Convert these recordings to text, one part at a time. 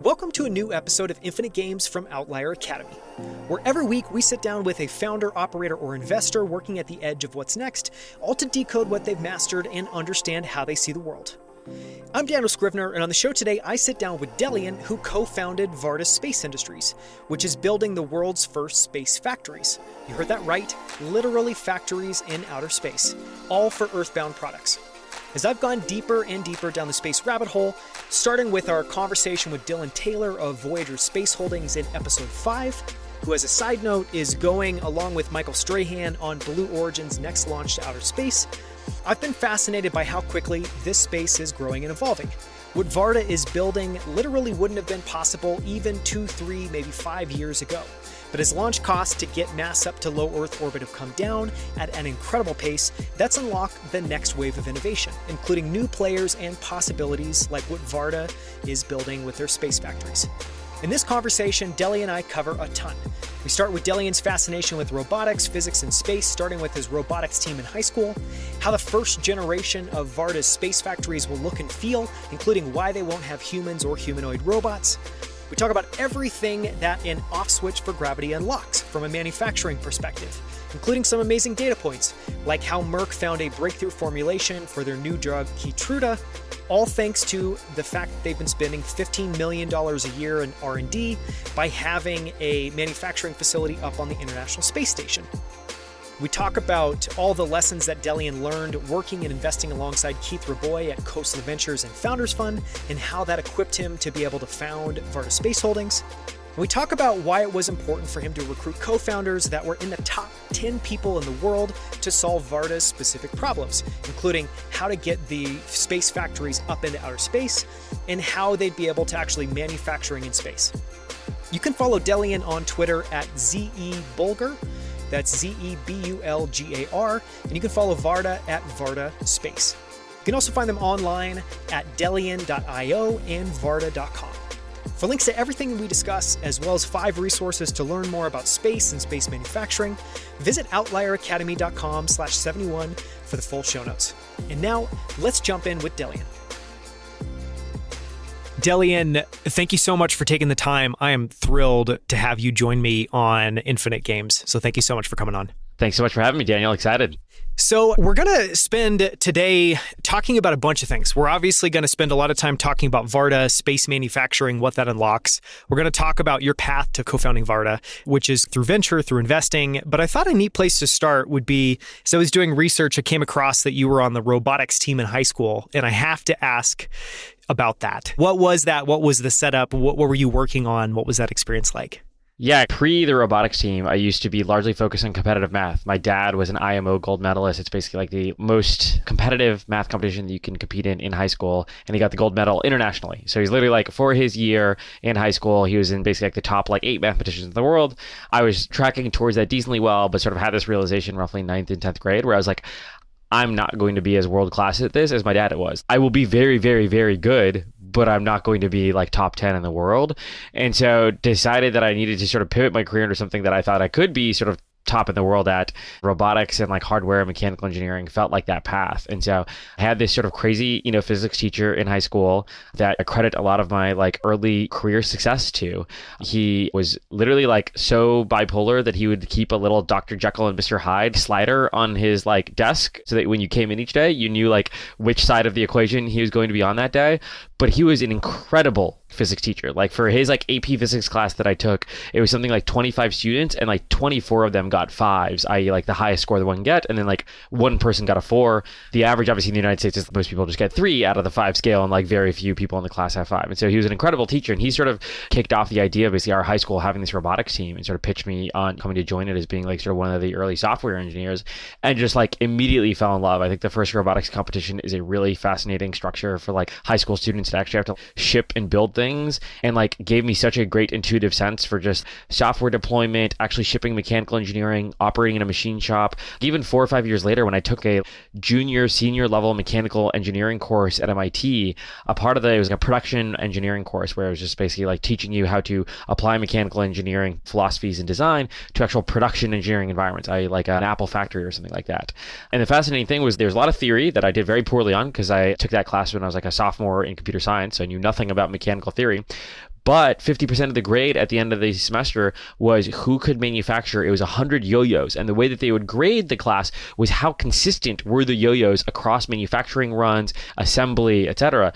Welcome to a new episode of Infinite Games from Outlier Academy, where every week we sit down with a founder, operator, or investor working at the edge of what's next, all to decode what they've mastered and understand how they see the world. I'm Daniel Scrivner, and on the show today, I sit down with Delian, who co-founded Varda Space Industries, which is building the world's first space factories. You heard that right, literally factories in outer space, all for Earthbound products. As I've gone deeper and deeper down the space rabbit hole, starting with our conversation with Dylan Taylor of Voyager Space Holdings in episode 5, who as a side note is going along with Michael Strahan on Blue Origin's next launch to outer space, I've been fascinated by how quickly this space is growing and evolving. What Varda is building literally wouldn't have been possible even 2, 3, maybe 5 years ago. But as launch costs to get mass up to low Earth orbit have come down at an incredible pace, that's unlocked the next wave of innovation, including new players and possibilities like what Varda is building with their space factories. In this conversation, Deli and I cover a ton. We start with Delian's fascination with robotics, physics, and space, starting with his robotics team in high school, how the first generation of Varda's space factories will look and feel, including why they won't have humans or humanoid robots. We talk about everything that an off switch for gravity unlocks from a manufacturing perspective, including some amazing data points, like how Merck found a breakthrough formulation for their new drug Keytruda, all thanks to the fact that they've been spending $15 million a year in R&D by having a manufacturing facility up on the International Space Station. We talk about all the lessons that Delian learned working and investing alongside Keith Rabois at Khosla Ventures and Founders Fund, and how that equipped him to be able to found Varda Space Holdings. And we talk about why it was important for him to recruit co-founders that were in the top 10 people in the world to solve Varda's specific problems, including how to get the space factories up into outer space and how they'd be able to actually manufacturing in space. You can follow Delian on Twitter at ZEBulgar. That's ZEBULGAR, and you can follow Varda at Varda Space. You can also find them online at Delian.io and Varda.com. For links to everything we discuss, as well as 5 resources to learn more about space and space manufacturing, visit outlieracademy.com/71 for the full show notes. And now, let's jump in with Delian. Delian, thank you so much for taking the time. I am thrilled to have you join me on Infinite Games. So thank you so much for coming on. Thanks so much for having me, Daniel. Excited. So we're going to spend today talking about a bunch of things. We're obviously going to spend a lot of time talking about Varda, space manufacturing, what that unlocks. We're going to talk about your path to co-founding Varda, which is through venture, through investing. But I thought a neat place to start would be, so I was doing research, I came across that you were on the robotics team in high school, and I have to ask about that. What was that? What was the setup? What were you working on? What was that experience like? Yeah, pre the robotics team, I used to be largely focused on competitive math. My dad was an IMO gold medalist. It's basically like the most competitive math competition that you can compete in high school. And he got the gold medal internationally. So he's literally like, for his year in high school, he was in basically like the top 8 mathematicians in the world. I was tracking towards that decently well, but sort of had this realization roughly 9th and 10th grade where I was like, I'm not going to be as world class at this as my dad was. I will be very, very, very good, but I'm not going to be like top 10 in the world. And so decided that I needed to sort of pivot my career into something that I thought I could be sort of top in the world at. Robotics and like hardware and mechanical engineering felt like that path. And so I had this sort of crazy, physics teacher in high school that I credit a lot of my like early career success to. He was literally like so bipolar that he would keep a little Dr. Jekyll and Mr. Hyde slider on his like desk so that when you came in each day, you knew like which side of the equation he was going to be on that day. But he was an incredible physics teacher. Like for his like AP physics class that I took, it was something like 25 students and like 24 of them got 5s, i.e. like the highest score that one can get. And then like one person got a 4. The average obviously in the United States is most people just get 3 out of the 5 scale, and like very few people in the class have 5. And so he was an incredible teacher, and he sort of kicked off the idea of basically our high school having this robotics team and sort of pitched me on coming to join it as being like sort of one of the early software engineers, and just like immediately fell in love. I think the first robotics competition is a really fascinating structure for like high school students to actually have to ship and build things, and like gave me such a great intuitive sense for just software deployment, actually shipping mechanical engineering, operating in a machine shop. Even 4 or 5 years later, when I took a junior, senior level mechanical engineering course at MIT, a part of it was a production engineering course where it was just basically like teaching you how to apply mechanical engineering philosophies and design to actual production engineering environments, i.e. like an Apple factory or something like that. And the fascinating thing was there's a lot of theory that I did very poorly on because I took that class when I was like a sophomore in computer science, so I knew nothing about mechanical theory. But 50% of the grade at the end of the semester was who could manufacture. It was 100 yo-yos. And the way that they would grade the class was how consistent were the yo-yos across manufacturing runs, assembly, etc.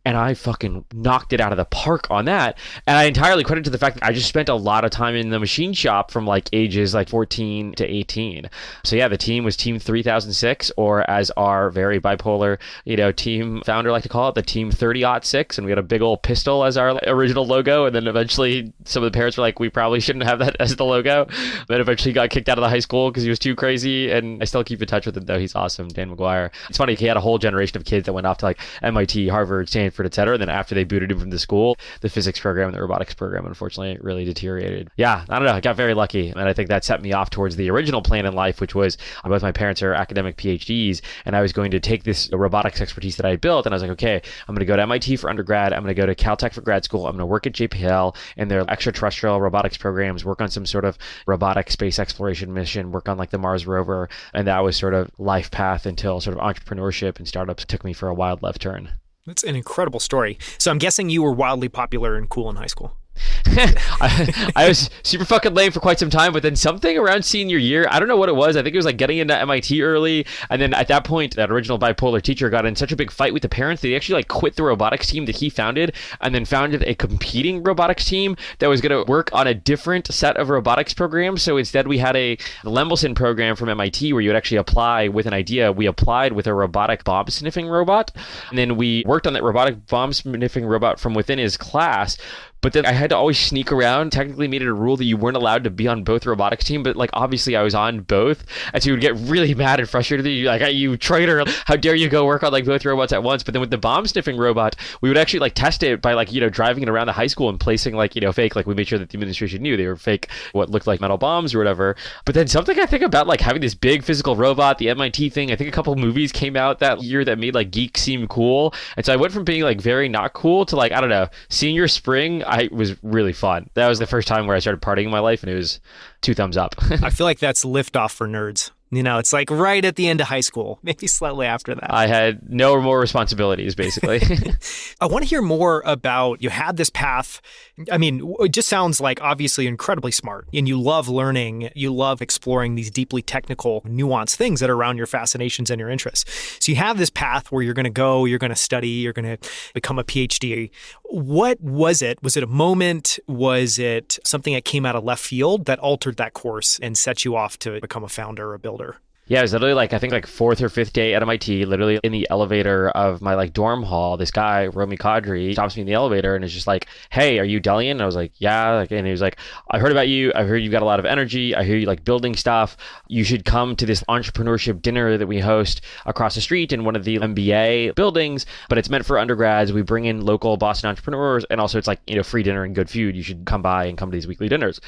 And I fucking knocked it out of the park on that. And I entirely credit to the fact that I just spent a lot of time in the machine shop from like ages like 14 to 18. So yeah, the team was Team 3006, or as our very bipolar, team founder like to call it, the Team 30-06. And we had a big old pistol as our original logo. And then eventually some of the parents were like, we probably shouldn't have that as the logo. Then eventually got kicked out of the high school because he was too crazy. And I still keep in touch with him though. He's awesome, Dan McGuire. It's funny, he had a whole generation of kids that went off to like MIT, Harvard, Stanford, etc. And then after they booted him from the school, the physics program and the robotics program, unfortunately, really deteriorated. Yeah, I don't know. I got very lucky. And I think that set me off towards the original plan in life, which was both my parents are academic PhDs, and I was going to take this robotics expertise that I had built, and I was like, okay, I'm going to go to MIT for undergrad. I'm going to go to Caltech for grad school. I'm going to work at JPL and their extraterrestrial robotics programs, work on some sort of robotic space exploration mission, work on like the Mars rover. And that was sort of life path until sort of entrepreneurship and startups took me for a wild left turn. That's an incredible story. So I'm guessing you were wildly popular and cool in high school. I was super fucking lame for quite some time, but then something around senior year, I don't know what it was. I think it was like getting into MIT early. And then at that point, that original bipolar teacher got in such a big fight with the parents that he actually like quit the robotics team that he founded and then founded a competing robotics team that was going to work on a different set of robotics programs. So instead we had a Lemelson program from MIT where you would actually apply with an idea. We applied with a robotic bomb sniffing robot. And then we worked on that robotic bomb sniffing robot from within his class. But then I had to always sneak around. Technically made it a rule that you weren't allowed to be on both robotics team, but like obviously I was on both. And so you would get really mad and frustrated. You're like, hey, you traitor, how dare you go work on like both robots at once? But then with the bomb sniffing robot, we would actually like test it by like, driving it around the high school and placing like, fake, like we made sure that the administration knew they were fake, what looked like metal bombs or whatever. But then something I think about like having this big physical robot, the MIT thing, I think a couple movies came out that year that made like geeks seem cool. And so I went from being like very not cool to like, I don't know, senior spring, I was really fun. That was the first time where I started partying in my life, and it was 2 thumbs up. I feel like that's liftoff for nerds. It's like right at the end of high school, maybe slightly after that. I had no more responsibilities, basically. I want to hear more about, you had this path. I mean, it just sounds like obviously incredibly smart, and you love learning. You love exploring these deeply technical, nuanced things that are around your fascinations and your interests. So you have this path where you're going to go, you're going to study, you're going to become a PhD. What was it? Was it a moment? Was it something that came out of left field that altered that course and set you off to become a founder or a builder? Yeah, it was literally like, I think like 4th or 5th day at MIT, literally in the elevator of my like dorm hall, this guy, Romy Kadri, stops me in the elevator and is just like, hey, are you Delian? And I was like, yeah. And he was like, I heard about you. I heard you've got a lot of energy. I hear you like building stuff. You should come to this entrepreneurship dinner that we host across the street in one of the MBA buildings, but it's meant for undergrads. We bring in local Boston entrepreneurs, and also it's like, free dinner and good food. You should come by and come to these weekly dinners.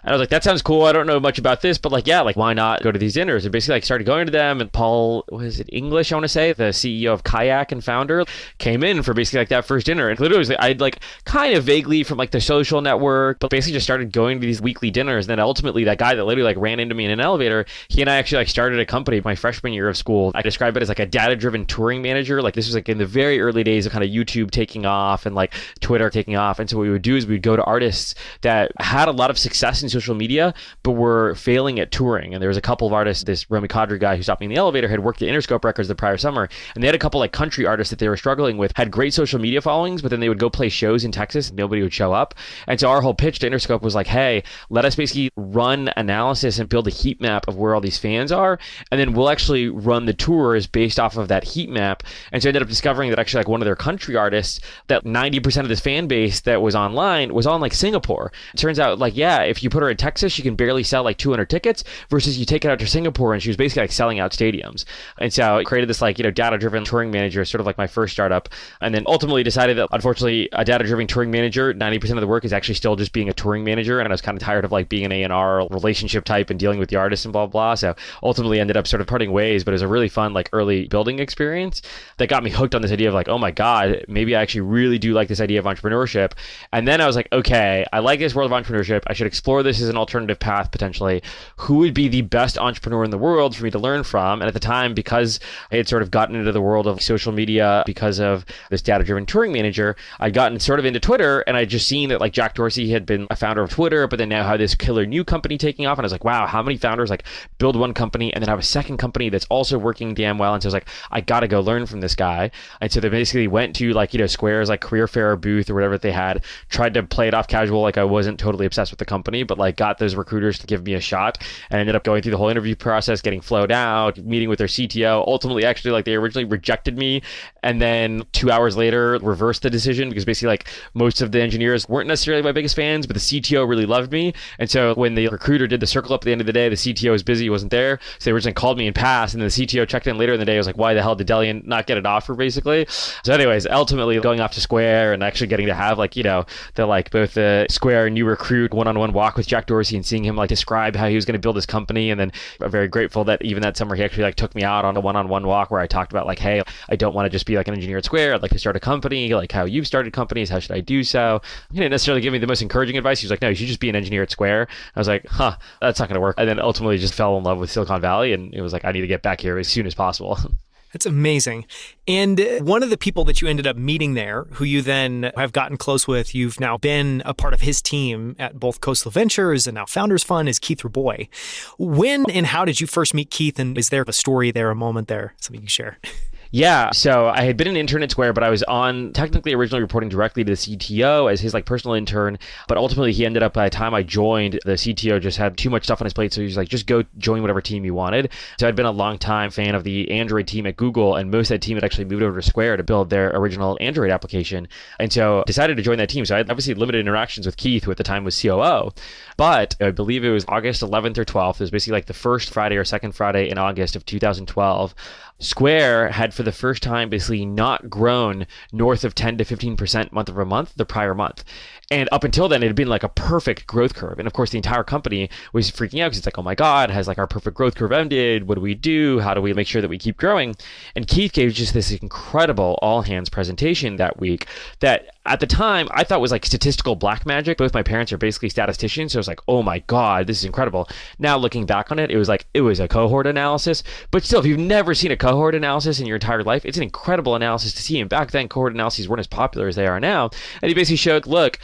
And I was like, that sounds cool. I don't know much about this, but like, yeah, like why not go to these dinners? And basically like started going to them, and Paul, was it English, I want to say, the CEO of Kayak and founder, came in for basically like that first dinner. And literally I'd like kind of vaguely from like the social network, but basically just started going to these weekly dinners. And then ultimately that guy that literally like ran into me in an elevator, he and I actually like started a company my freshman year of school. I describe it as like a data-driven touring manager. Like this was like in the very early days of kind of YouTube taking off and like Twitter taking off. And so what we would do is we'd go to artists that had a lot of success in social media, but were failing at touring. And there was a couple of artists, this Romy Kadri guy who stopped me in the elevator had worked at Interscope Records the prior summer, and they had a couple like country artists that they were struggling with, had great social media followings, but then they would go play shows in Texas and nobody would show up. And so our whole pitch to Interscope was like, hey, let us basically run analysis and build a heat map of where all these fans are, and then we'll actually run the tours based off of that heat map. And so I ended up discovering that actually like one of their country artists, that 90% of this fan base that was online was on like Singapore. It turns out like, yeah, if you put her in Texas, she can barely sell like 200 tickets, versus you take it out to Singapore and she was basically like selling out stadiums. And so I created this like, data-driven touring manager, sort of like my first startup. And then ultimately decided that unfortunately a data-driven touring manager, 90% of the work is actually still just being a touring manager. And I was kind of tired of like being an A&R relationship type and dealing with the artists and blah, blah. So ultimately ended up sort of parting ways, but it was a really fun like early building experience that got me hooked on this idea of like, oh my God, maybe I actually really do like this idea of entrepreneurship. And then I was like, okay, I like this world of entrepreneurship. I should explore this is an alternative path potentially, who would be the best entrepreneur in the world for me to learn from? And at the time, because I had sort of gotten into the world of social media because of this data-driven touring manager, I'd gotten sort of into Twitter, and I'd just seen that like Jack Dorsey had been a founder of Twitter, but then now had this killer new company taking off. And I was like, wow, how many founders like build one company and then have a second company that's also working damn well? And so I was like, I got to go learn from this guy. And so they basically went to like, Square's like career fair booth or whatever they had, tried to play it off casual, like I wasn't totally obsessed with the company, but like got those recruiters to give me a shot, and ended up going through the whole interview process, getting flowed out, meeting with their CTO. Ultimately, actually, like they originally rejected me, and then 2 hours later reversed the decision because basically like most of the engineers weren't necessarily my biggest fans, but the CTO really loved me. And so when the recruiter did the circle up at the end of the day, the CTO was busy, wasn't there. So they originally called me and passed, and then the CTO checked in later in the day. I was like, why the hell did Delian not get an offer, basically? So anyways, ultimately going off to Square and actually getting to have like, the like both the Square new recruit one-on-one walk with Jack Dorsey and seeing him like describe how he was going to build his company. And then I'm very grateful that even that summer he actually like took me out on a one-on-one walk where I talked about like, hey, I don't want to just be like an engineer at Square. I'd like to start a company, like how you've started companies. How should I do so? He didn't necessarily give me the most encouraging advice. He was like, no, you should just be an engineer at Square. I was like, that's not going to work. And then ultimately just fell in love with Silicon Valley, and it was like, I need to get back here as soon as possible. That's amazing. And one of the people that you ended up meeting there, who you then have gotten close with, you've now been a part of his team at both Khosla Ventures and now Founders Fund, is Keith Rabois. When and how did you first meet Keith? And is there a story there, a moment there, something you can share? Yeah, so I had been an intern at Square, but I was technically originally reporting directly to the CTO as his like personal intern. But ultimately, he ended up, by the time I joined, the CTO just had too much stuff on his plate. So he was like, just go join whatever team you wanted. So I'd been a long time fan of the Android team at Google, and most of that team had actually moved over to Square to build their original Android application. And so decided to join that team. So I had obviously limited interactions with Keith, who at the time was COO. But I believe it was August 11th or 12th. It was basically like the first Friday or second Friday in August of 2012. Square had for the first time basically not grown north of 10 to 15% month over month the prior month. And up until then, it had been like a perfect growth curve. And of course, the entire company was freaking out because it's like, oh my God, has like our perfect growth curve ended? What do we do? How do we make sure that we keep growing? And Keith gave just this incredible all hands presentation that week that at the time I thought was like statistical black magic. Both my parents are basically statisticians. So I was like, oh my God, this is incredible. Now looking back on it, it was a cohort analysis. But still, if you've never seen a cohort analysis in your entire life, it's an incredible analysis to see. And back then, cohort analyses weren't as popular as they are now. And he basically showed, look,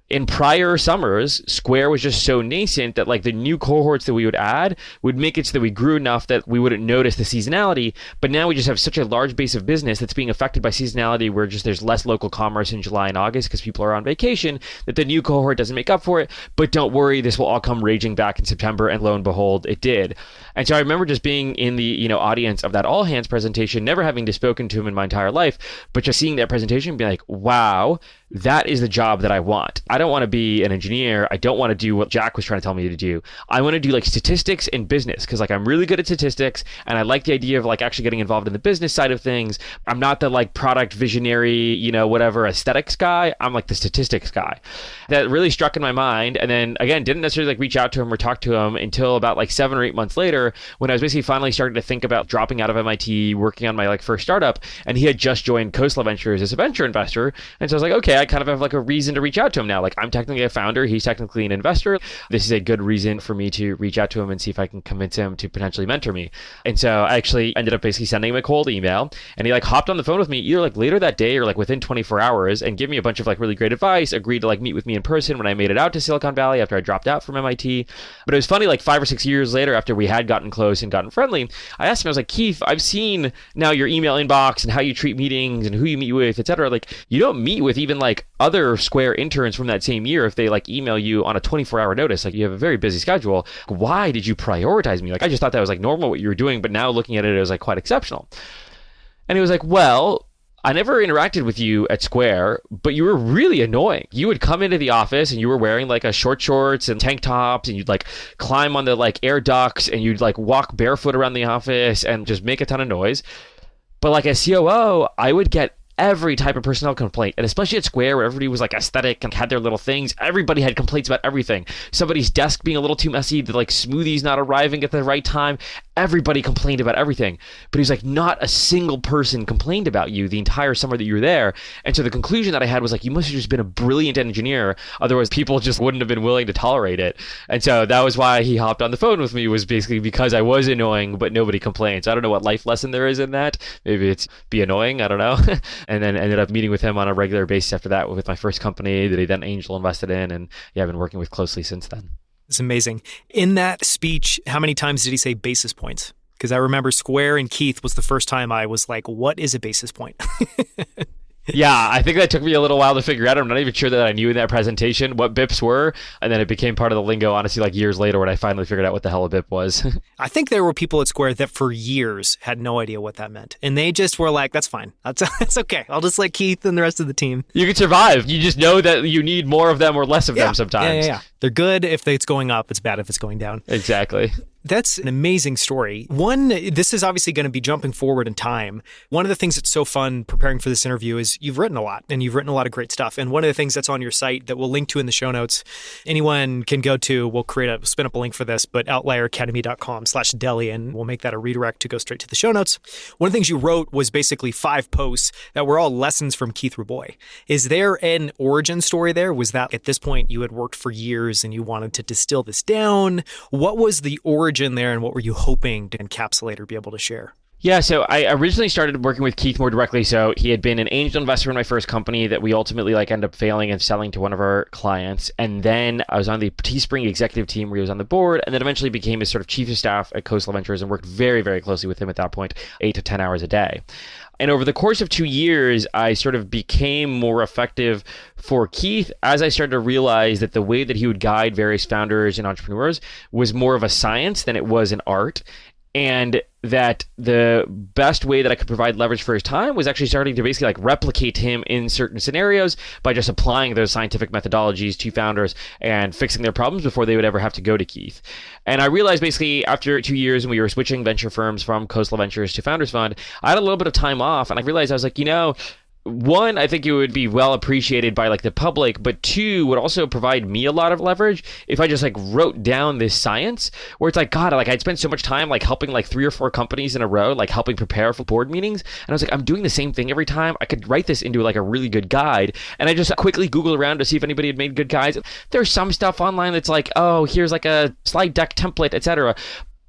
in prior summers, Square was just so nascent that like the new cohorts that we would add would make it so that we grew enough that we wouldn't notice the seasonality. But now we just have such a large base of business that's being affected by seasonality where just there's less local commerce in July and August because people are on vacation, that the new cohort doesn't make up for it. But don't worry, this will all come raging back in September. And lo and behold, it did. And so I remember just being in the audience of that all hands presentation, never having spoken to him in my entire life, but just seeing that presentation and being like, wow, that is the job that I want. I don't want to be an engineer. I don't want to do what Jack was trying to tell me to do. I want to do like statistics and business because like I'm really good at statistics and I like the idea of like actually getting involved in the business side of things. I'm not the like product visionary, whatever aesthetics guy. I'm like the statistics guy. That really struck in my mind. And then again, didn't necessarily like reach out to him or talk to him until about like 7 or 8 months later when I was basically finally starting to think about dropping out of MIT, working on my like first startup. And he had just joined Khosla Ventures as a venture investor. And so I was like, okay, I kind of have like a reason to reach out to him now. Like I'm technically a founder. He's technically an investor. This is a good reason for me to reach out to him and see if I can convince him to potentially mentor me. And so I actually ended up basically sending him a cold email and he like hopped on the phone with me either like later that day or like within 24 hours and gave me a bunch of like really great advice, agreed to like meet with me in person when I made it out to Silicon Valley after I dropped out from MIT. But it was funny, like 5 or 6 years later after we had gotten close and gotten friendly, I asked him, I was like, Keith, I've seen now your email inbox and how you treat meetings and who you meet with, etc. Like you don't meet with even like other Square interns from that same year if they like email you on a 24-hour notice. Like you have a very busy schedule. Why did you prioritize me? Like I just thought that was like normal what you were doing, but now looking at it, it was like quite exceptional. And he was like, well, I never interacted with you at Square, but you were really annoying. You would come into the office and you were wearing like a shorts and tank tops and you'd like climb on the like air ducts and you'd like walk barefoot around the office and just make a ton of noise. But like as COO, I would get every type of personnel complaint. And especially at Square, where everybody was like aesthetic and had their little things, everybody had complaints about everything. Somebody's desk being a little too messy, the like smoothies not arriving at the right time. Everybody complained about everything. But he's like, not a single person complained about you the entire summer that you were there. And so the conclusion that I had was like, you must have just been a brilliant engineer. Otherwise, people just wouldn't have been willing to tolerate it. And so that was why he hopped on the phone with me, was basically because I was annoying, but nobody complains. I don't know what life lesson there is in that. Maybe it's be annoying. I don't know. And then ended up meeting with him on a regular basis after that with my first company that he then angel invested in. And yeah, I've been working with closely since then. It's amazing. In that speech, how many times did he say basis points? Because I remember Square and Keith was the first time I was like, what is a basis point? Yeah, I think that took me a little while to figure out. I'm not even sure that I knew in that presentation what BIPs were. And then it became part of the lingo, honestly, like years later when I finally figured out what the hell a BIP was. I think there were people at Square that for years had no idea what that meant. And they just were like, that's fine. That's okay. I'll just let Keith and the rest of the team. You can survive. You just know that you need more of them or less of them sometimes. Yeah. They're good if it's going up. It's bad if it's going down. Exactly. That's an amazing story. This is obviously going to be jumping forward in time. One of the things that's so fun preparing for this interview is you've written a lot and you've written a lot of great stuff. And one of the things that's on your site that we'll link to in the show notes, anyone can go to, we'll spin up a link for this, but outlieracademy.com/Delian. We'll make that a redirect to go straight to the show notes. One of the things you wrote was basically 5 posts that were all lessons from Keith Rabois. Is there an origin story there? Was that at this point you had worked for years and you wanted to distill this down? What was the origin there and what were you hoping to encapsulate or be able to share? Yeah, so I originally started working with Keith more directly. So he had been an angel investor in my first company that we ultimately ended up failing and selling to one of our clients. And then I was on the Teespring executive team where he was on the board, and then eventually became his sort of chief of staff at Khosla Ventures and worked very, very closely with him at that point, 8 to 10 hours a day. And over the course of 2 years, I sort of became more effective for Keith as I started to realize that the way that he would guide various founders and entrepreneurs was more of a science than it was an art. And that the best way that I could provide leverage for his time was actually starting to basically replicate him in certain scenarios by just applying those scientific methodologies to founders and fixing their problems before they would ever have to go to Keith. And I realized basically after 2 years when we were switching venture firms from Khosla Ventures to Founders Fund, I had a little bit of time off and I realized I was like, one, I think it would be well appreciated by the public, but 2, would also provide me a lot of leverage if I just wrote down this science where it's God, I'd spent so much time helping 3 or 4 companies in a row, helping prepare for board meetings. And I was I'm doing the same thing every time. I could write this into a really good guide. And I just quickly Googled around to see if anybody had made good guides. There's some stuff online that's oh, here's a slide deck template, etc.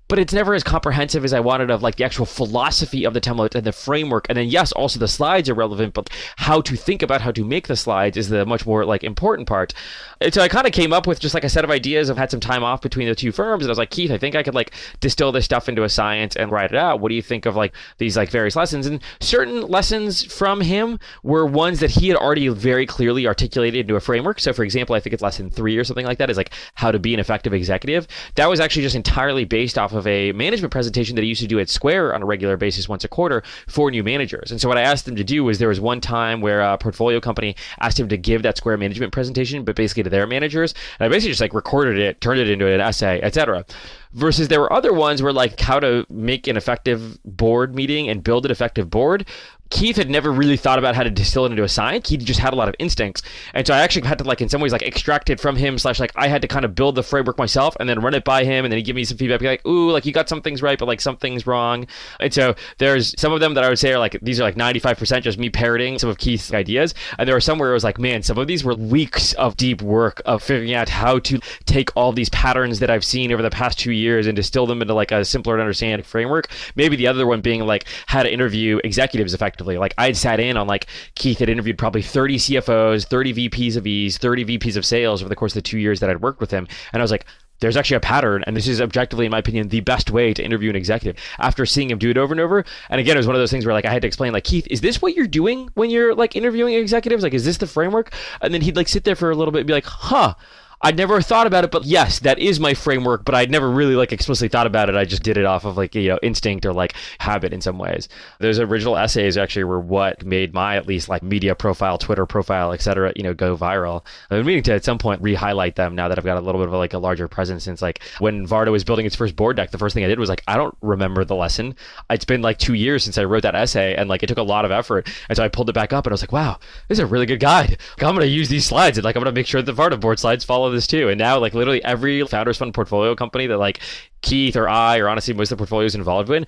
But it's never as comprehensive as I wanted of the actual philosophy of the template and the framework. And then yes, also the slides are relevant, but how to think about how to make the slides is the much more important part. And so I kind of came up with just a set of ideas. I've had some time off between the 2 firms and I was like, Keith, I think I could distill this stuff into a science and write it out. What do you think of these various lessons? And certain lessons from him were ones that he had already very clearly articulated into a framework. So for example, I think it's lesson 3 or something like that is how to be an effective executive. That was actually just entirely based off of a management presentation that he used to do at Square on a regular basis once a quarter for new managers. And so what I asked him to do was there was one time where a portfolio company asked him to give that Square management presentation, but basically to their managers. And I basically just recorded it, turned it into an essay, etc. Versus there were other ones where how to make an effective board meeting and build an effective board. Keith had never really thought about how to distill it into a science. He just had a lot of instincts. And so I actually had to in some ways extract it from him / I had to kind of build the framework myself and then run it by him and then he'd give me some feedback, be ooh, you got some things right, but some things wrong. And so there's some of them that I would say are these are 95% just me parroting some of Keith's ideas. And there were some where it was man, some of these were weeks of deep work of figuring out how to take all these patterns that I've seen over the past 2 years and distill them into a simpler to understand framework. Maybe the other one being how to interview executives effectively. I had sat in on Keith had interviewed probably 30 CFOs, 30 VPs of E's, 30 VPs of sales over the course of the 2 years that I'd worked with him. And I was there's actually a pattern, and this is objectively, in my opinion, the best way to interview an executive after seeing him do it over and over. And again, it was one of those things where I had to explain, Keith, is this what you're doing when you're interviewing executives? Is this the framework? And then he'd sit there for a little bit and be huh, I'd never thought about it, but yes, that is my framework, but I'd never really like explicitly thought about it. I just did it off of like, instinct or like habit in some ways. Those original essays actually were what made my at least like media profile, Twitter profile, etc., go viral. I've been meaning to at some point re-highlight them now that I've got a little bit of like a larger presence, since like when Varda was building its first board deck, the first thing I did was like, I don't remember the lesson. It's been like 2 years since I wrote that essay, and like it took a lot of effort. And so I pulled it back up and I was like, wow, this is a really good guide. Like, I'm going to use these slides, and like I'm going to make sure the Varda board slides follow this too. And now like literally every Founders Fund portfolio company that like Keith or I, or honestly most of the portfolios involved in,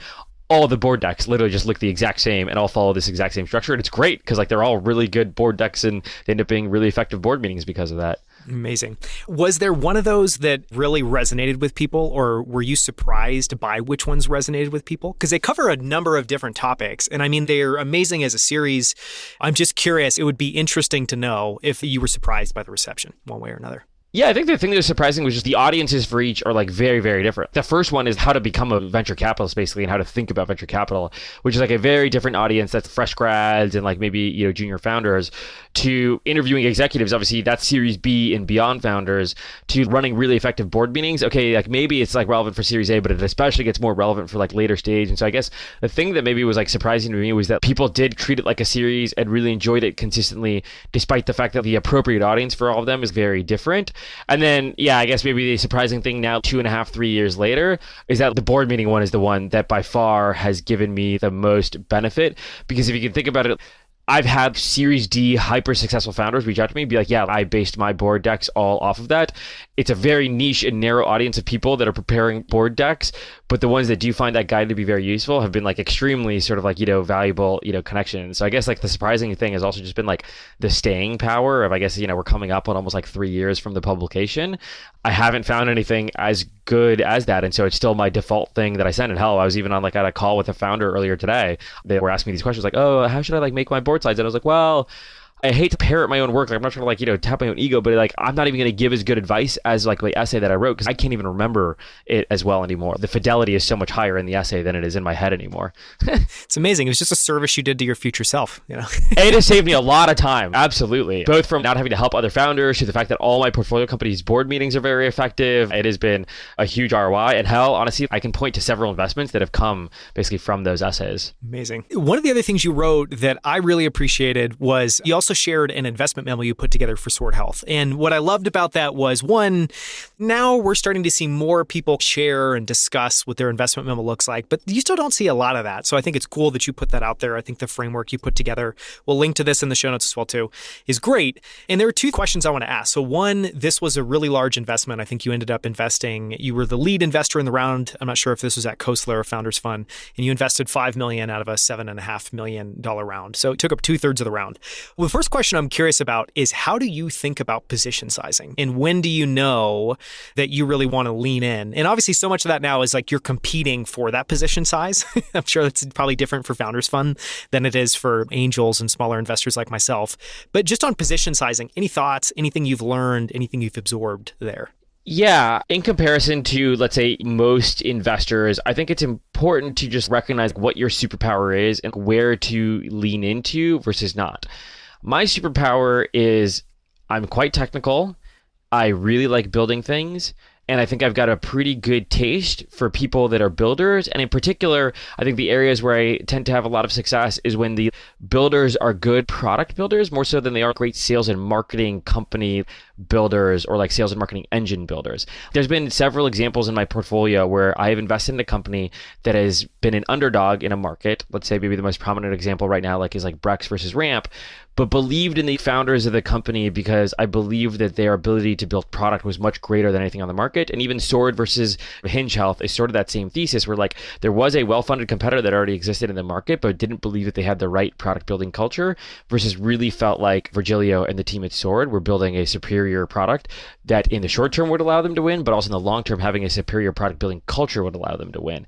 all the board decks literally just look the exact same and all follow this exact same structure. And it's great because like they're all really good board decks, and they end up being really effective board meetings because of that. Amazing. Was there one of those that really resonated with people, or were you surprised by which ones resonated with people? Because they cover a number of different topics, and I mean, they're amazing as a series. I'm just curious. It would be interesting to know if you were surprised by the reception one way or another. Yeah, I think the thing that was surprising was just the audiences for each are like very, very different. The first one is how to become a venture capitalist, basically, and how to think about venture capital, which is like a very different audience. That's fresh grads and like maybe, junior founders, to interviewing executives. Obviously, that's Series B and beyond founders, to running really effective board meetings. Okay, like maybe it's like relevant for Series A, but it especially gets more relevant for like later stage. And so I guess the thing that maybe was like surprising to me was that people did treat it like a series and really enjoyed it consistently, despite the fact that the appropriate audience for all of them is very different. And then, yeah, I guess maybe the surprising thing now, 2.5, 3 years later, is that the board meeting one is the one that by far has given me the most benefit. Because if you can think about it, I've had Series D hyper successful founders reach out to me and be like, yeah, I based my board decks all off of that. It's a very niche and narrow audience of people that are preparing board decks, but the ones that do find that guide to be very useful have been like extremely sort of like, valuable, connections. So I guess like the surprising thing has also just been like the staying power of, I guess, we're coming up on almost like 3 years from the publication. I haven't found anything as good as that. And so it's still my default thing that I send. And hell, I was even on like at a call with a founder earlier today. They were asking me these questions like, oh, how should I like make my board slides? And I was like, well, I hate to parrot my own work. Like, I'm not trying to like, tap my own ego, but like, I'm not even going to give as good advice as like my essay that I wrote, because I can't even remember it as well anymore. The fidelity is so much higher in the essay than it is in my head anymore. It's amazing. It was just a service you did to your future self, It has saved me a lot of time. Absolutely. Both from not having to help other founders to the fact that all my portfolio companies' board meetings are very effective. It has been a huge ROI. And hell, honestly, I can point to several investments that have come basically from those essays. Amazing. One of the other things you wrote that I really appreciated was you also shared an investment memo you put together for Sword Health. And what I loved about that was, one, now we're starting to see more people share and discuss what their investment memo looks like, but you still don't see a lot of that. So I think it's cool that you put that out there. I think the framework you put together, we'll link to this in the show notes as well too, is great. And there are two questions I want to ask. So one, this was a really large investment. I think you ended up investing, you were the lead investor in the round. I'm not sure if this was at Khosla or Founders Fund, and you invested $5 million out of a $7.5 million round. So it took up 2/3 of the round. Well, the first question I'm curious about is, how do you think about position sizing? And when do you know that you really want to lean in? And obviously so much of that now is like you're competing for that position size. I'm sure that's probably different for Founders Fund than it is for angels and smaller investors like myself. But just on position sizing, any thoughts, anything you've learned, anything you've absorbed there? Yeah, in comparison to, let's say, most investors, I think it's important to just recognize what your superpower is and where to lean into versus not. My superpower is I'm quite technical. I really like building things. And I think I've got a pretty good taste for people that are builders. And in particular, I think the areas where I tend to have a lot of success is when the builders are good product builders, more so than they are great sales and marketing company builders or like sales and marketing engine builders. There's been several examples in my portfolio where I have invested in a company that has been an underdog in a market. Let's say maybe the most prominent example right now is like Brex versus Ramp, but believed in the founders of the company because I believed that their ability to build product was much greater than anything on the market. And even Sword versus Hinge Health is sort of that same thesis where like there was a well-funded competitor that already existed in the market, but didn't believe that they had the right product building culture, versus really felt like Virgilio and the team at Sword were building a superior product that in the short term would allow them to win, but also in the long term having a superior product building culture would allow them to win.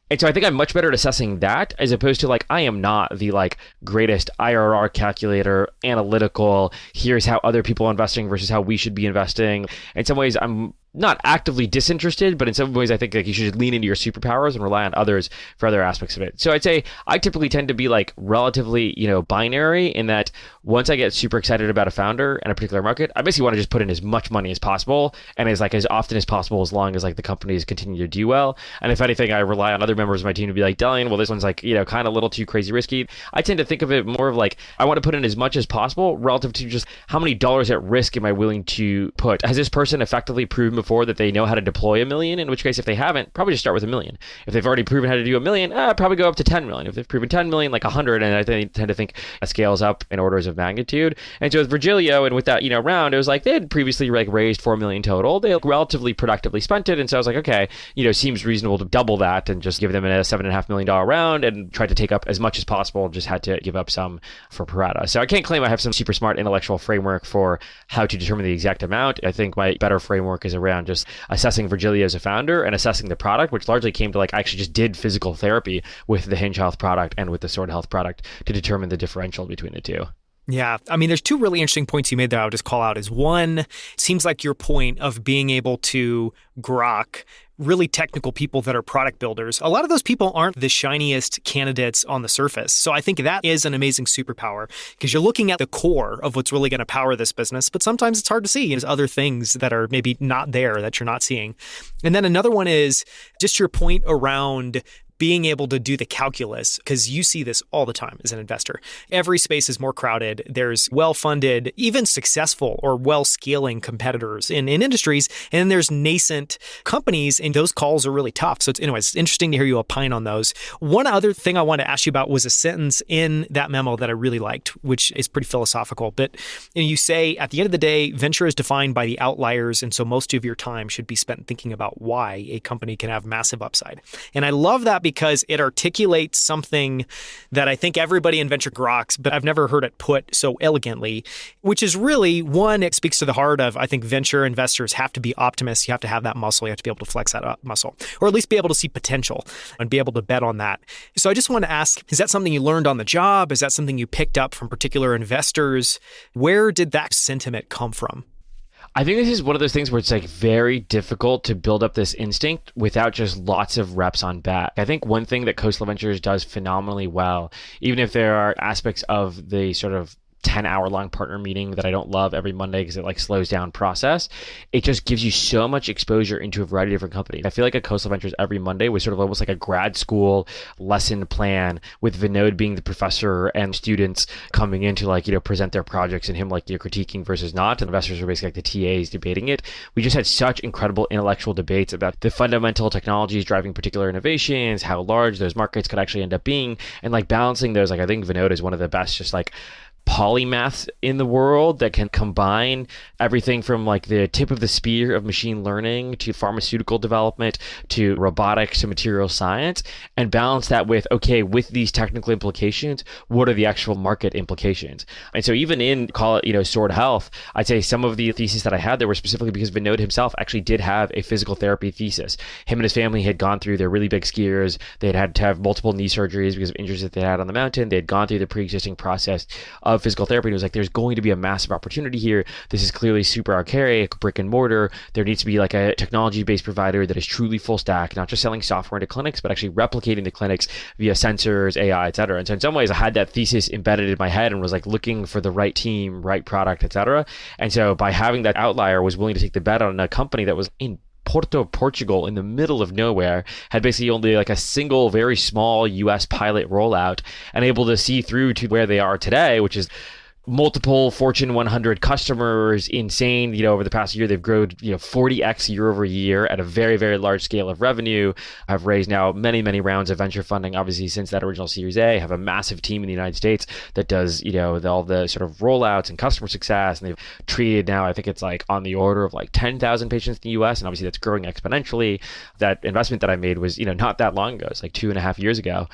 And so I think I'm much better at assessing that, as opposed to like, I am not the like greatest IRR calculator, analytical, here's how other people are investing versus how we should be investing. In some ways, I'm not actively disinterested, but in some ways I think like you should lean into your superpowers and rely on others for other aspects of it. So I'd say I typically tend to be like relatively, binary in that once I get super excited about a founder and a particular market, I basically want to just put in as much money as possible and as often as possible, as long as like the companies continue to do well. And if anything, I rely on other members of my team to be like, Delian, well, this one's like, kind of a little too crazy risky. I tend to think of it more of like, I want to put in as much as possible relative to just how many dollars at risk am I willing to put. Has this person effectively proven before that they know how to deploy $1 million? In which case, if they haven't, probably just start with $1 million. If they've already proven how to do $1 million, probably go up to 10 million. If they've proven 10 million, like 100, and I tend to think that scales up in orders of magnitude. And so with Virgilio and with that, round, it was like they had previously like raised 4 million total. They relatively productively spent it. And so I was like, okay, seems reasonable to double that and just give them a $7.5 million round and try to take up as much as possible. Just had to give up some for Parata. So I can't claim I have some super smart intellectual framework for how to determine the exact amount. I think my better framework is around just assessing Virgilio as a founder and assessing the product, which largely came to like I actually just did physical therapy with the Hinge Health product and with the Sword Health product to determine the differential between the two. Yeah. I mean, there's two really interesting points you made there I would just call out. Is one, it seems like your point of being able to grok really technical people that are product builders. A lot of those people aren't the shiniest candidates on the surface. So I think that is an amazing superpower because you're looking at the core of what's really going to power this business. But sometimes it's hard to see. There's other things that are maybe not there that you're not seeing. And then another one is just your point around being able to do the calculus, because you see this all the time as an investor. Every space is more crowded. There's well-funded, even successful or well-scaling competitors in industries, and then there's nascent companies, and those calls are really tough. So it's interesting to hear you opine on those. One other thing I wanted to ask you about was a sentence in that memo that I really liked, which is pretty philosophical. But you say, at the end of the day, venture is defined by the outliers, and so most of your time should be spent thinking about why a company can have massive upside. And I love that because it articulates something that I think everybody in venture groks, but I've never heard it put so elegantly, which is really, one, it speaks to the heart of, I think venture investors have to be optimists. You have to have that muscle. You have to be able to flex that muscle, or at least be able to see potential and be able to bet on that. So I just want to ask, is that something you learned on the job? Is that something you picked up from particular investors? Where did that sentiment come from? I think this is one of those things where it's like very difficult to build up this instinct without just lots of reps on bat. I think one thing that Khosla Ventures does phenomenally well, even if there are aspects of the sort of 10-hour-long partner meeting that I don't love every Monday because it like slows down process, it just gives you so much exposure into a variety of different companies. I feel like at Khosla Ventures every Monday was sort of almost like a grad school lesson plan, with Vinod being the professor and students coming in to like, present their projects and him like critiquing versus not, and investors are basically like the TAs debating it. We just had such incredible intellectual debates about the fundamental technologies driving particular innovations, how large those markets could actually end up being, and like balancing those. Like I think Vinod is one of the best just like polymaths in the world that can combine everything from like the tip of the spear of machine learning to pharmaceutical development to robotics to material science, and balance that with, okay, with these technical implications, what are the actual market implications? And so even in, call it, Sword Health, I'd say some of the theses that I had there were specifically because Vinod himself actually did have a physical therapy thesis. Him and his family had gone through, they're really big skiers. They'd had to have multiple knee surgeries because of injuries that they had on the mountain. They'd gone through the pre-existing process of physical therapy, and it was like, there's going to be a massive opportunity here. This is clearly super archaic, brick and mortar. There needs to be like a technology-based provider that is truly full stack, not just selling software into clinics, but actually replicating the clinics via sensors, AI, et cetera. And so in some ways, I had that thesis embedded in my head and was like looking for the right team, right product, et cetera. And so by having that outlier, was willing to take the bet on a company that was in Porto, Portugal, in the middle of nowhere, had basically only like a single very small US pilot rollout, and able to see through to where they are today, which is multiple Fortune 100 customers, insane. Over the past year, they've grown, 40x year over year at a very, very large scale of revenue. I've raised now many, many rounds of venture funding, obviously, since that original Series A. Have a massive team in the United States that does, all the sort of rollouts and customer success. And they've treated now, I think it's like on the order of like 10,000 patients in the US. And obviously that's growing exponentially. That investment that I made was, not that long ago. It's like 2.5 years ago.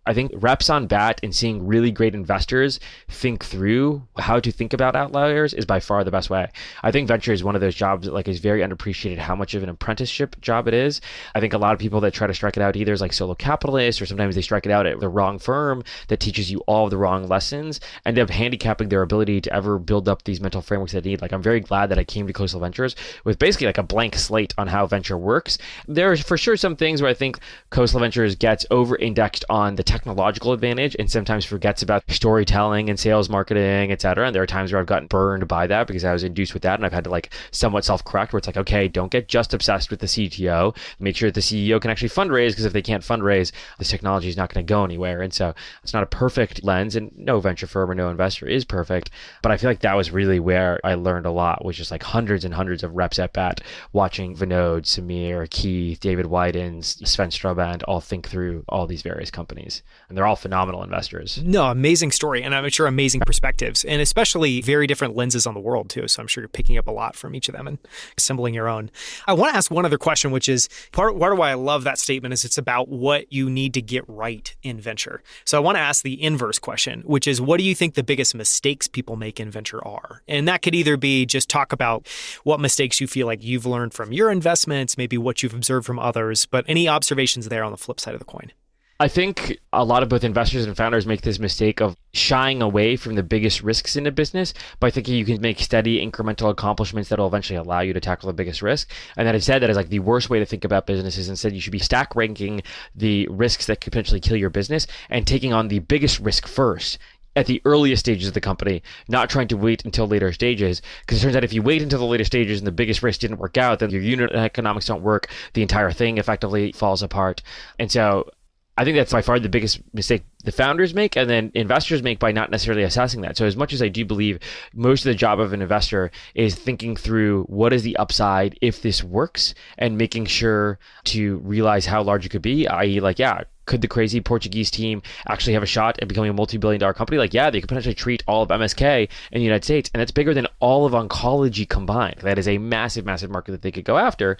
I think reps on bat and seeing really great investors think through how to think about outliers is by far the best way. I think venture is one of those jobs that like is very underappreciated how much of an apprenticeship job it is. I think a lot of people that try to strike it out either as like solo capitalists or sometimes they strike it out at the wrong firm that teaches you all of the wrong lessons, end up handicapping their ability to ever build up these mental frameworks they need. Like I'm very glad that I came to Khosla Ventures with basically like a blank slate on how venture works. There are for sure some things where I think Khosla Ventures gets over-indexed on the technological advantage and sometimes forgets about storytelling and sales marketing, et cetera. And there are times where I've gotten burned by that because I was induced with that and I've had to like somewhat self-correct where it's like, okay, don't get just obsessed with the CTO. Make sure that the CEO can actually fundraise, because if they can't fundraise, this technology is not going to go anywhere. And so it's not a perfect lens, and no venture firm or no investor is perfect. But I feel like that was really where I learned a lot, was just like hundreds and hundreds of reps at bat, watching Vinod, Samir, Keith, David Widens, Sven Straband all think through all these various companies. And they're all phenomenal investors. No, amazing story. And I'm sure amazing perspectives, and especially very different lenses on the world too. So I'm sure you're picking up a lot from each of them and assembling your own. I want to ask one other question, which is part of why I love that statement is it's about what you need to get right in venture. So I want to ask the inverse question, which is what do you think the biggest mistakes people make in venture are? And that could either be just talk about what mistakes you feel like you've learned from your investments, maybe what you've observed from others, but any observations there on the flip side of the coin? I think a lot of both investors and founders make this mistake of shying away from the biggest risks in a business by thinking you can make steady incremental accomplishments that will eventually allow you to tackle the biggest risk. And that instead, that is like the worst way to think about businesses. Instead, you should be stack ranking the risks that could potentially kill your business and taking on the biggest risk first at the earliest stages of the company, not trying to wait until later stages. Because it turns out if you wait until the later stages and the biggest risk didn't work out, then your unit economics don't work, the entire thing effectively falls apart. And so I think that's by far the biggest mistake the founders make and then investors make by not necessarily assessing that. So as much as I do believe most of the job of an investor is thinking through what is the upside if this works and making sure to realize how large it could be, i.e. like, yeah, could the crazy Portuguese team actually have a shot at becoming a multi-billion-dollar company? Like, yeah, they could potentially treat all of MSK in the United States, and that's bigger than all of oncology combined. That is a massive, massive market that they could go after.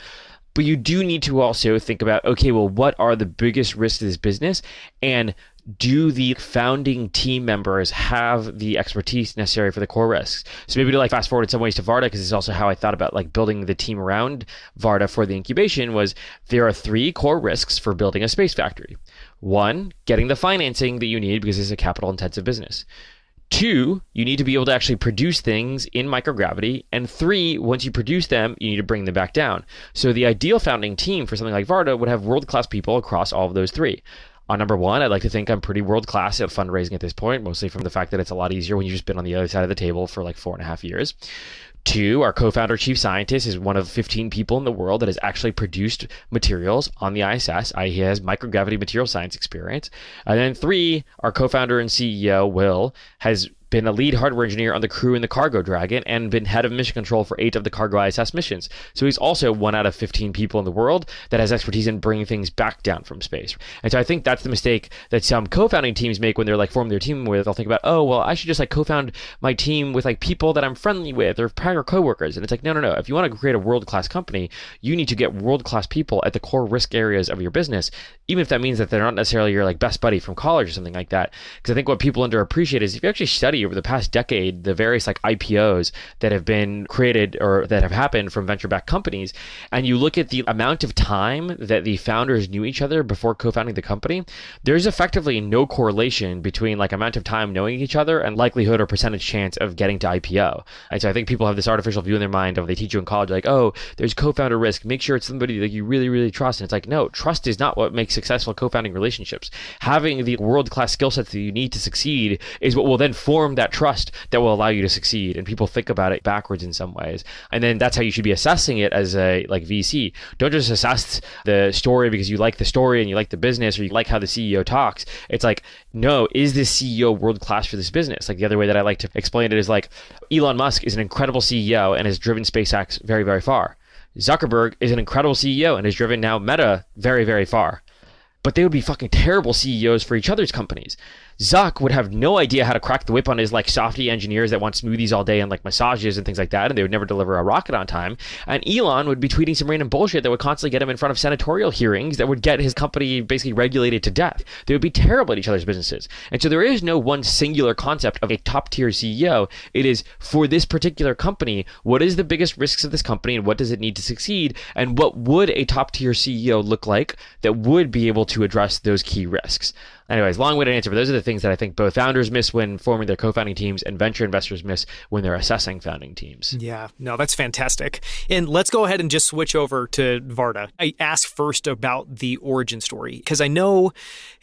But you do need to also think about, okay, well, what are the biggest risks to this business? And do the founding team members have the expertise necessary for the core risks? So maybe to like fast forward in some ways to Varda, because it's also how I thought about like building the team around Varda for the incubation, was there are 3 core risks for building a space factory. 1, getting the financing that you need because it's a capital intensive business. 2, you need to be able to actually produce things in microgravity. And 3, once you produce them, you need to bring them back down. So the ideal founding team for something like Varda would have world-class people across all of those 3. On number 1, I'd like to think I'm pretty world-class at fundraising at this point, mostly from the fact that it's a lot easier when you've just been on the other side of the table for like 4.5 years. 2, our co-founder chief scientist is one of 15 people in the world that has actually produced materials on the ISS. He has microgravity material science experience. And then 3, our co-founder and CEO, Will, has been a lead hardware engineer on the crew in the Cargo Dragon and been head of mission control for 8 of the Cargo ISS missions. So he's also 1 out of 15 people in the world that has expertise in bringing things back down from space. And so I think that's the mistake that some co-founding teams make when they're like forming their team with. They'll think about, oh, well, I should just like co-found my team with like people that I'm friendly with or prior coworkers. And it's like, no. If you want to create a world-class company, you need to get world-class people at the core risk areas of your business, even if that means that they're not necessarily your like best buddy from college or something like that. Because I think what people underappreciate is if you actually study over the past decade the various like IPOs that have been created or that have happened from venture-backed companies, and you look at the amount of time that the founders knew each other before co-founding the company, there's effectively no correlation between like amount of time knowing each other and likelihood or percentage chance of getting to IPO. And so I think people have this artificial view in their mind of they teach you in college like, oh, there's co-founder risk, make sure it's somebody that you really, really trust. And it's like, no, trust is not what makes successful co-founding relationships. Having the world-class skill sets that you need to succeed is what will then form that trust that will allow you to succeed. And people think about it backwards in some ways. And then that's how you should be assessing it as a like VC. Don't just assess the story because you like the story and you like the business or you like how the CEO talks. It's like, no, is this CEO world-class for this business? Like the other way that I like to explain it is like Elon Musk is an incredible CEO and has driven SpaceX very, very far. Zuckerberg is an incredible CEO and has driven now Meta very, very far. But they would be fucking terrible CEOs for each other's companies. Zuck would have no idea how to crack the whip on his like softy engineers that want smoothies all day and like massages and things like that, and they would never deliver a rocket on time. And Elon would be tweeting some random bullshit that would constantly get him in front of senatorial hearings that would get his company basically regulated to death. They would be terrible at each other's businesses. And so there is no one singular concept of a top tier CEO. It is, for this particular company, what is the biggest risks of this company and what does it need to succeed? And what would a top tier CEO look like that would be able to address those key risks? Anyways, long-winded answer, but those are the things that I think both founders miss when forming their co-founding teams and venture investors miss when they're assessing founding teams. Yeah, no, that's fantastic. And let's go ahead and just switch over to Varda. I asked first about the origin story because I know,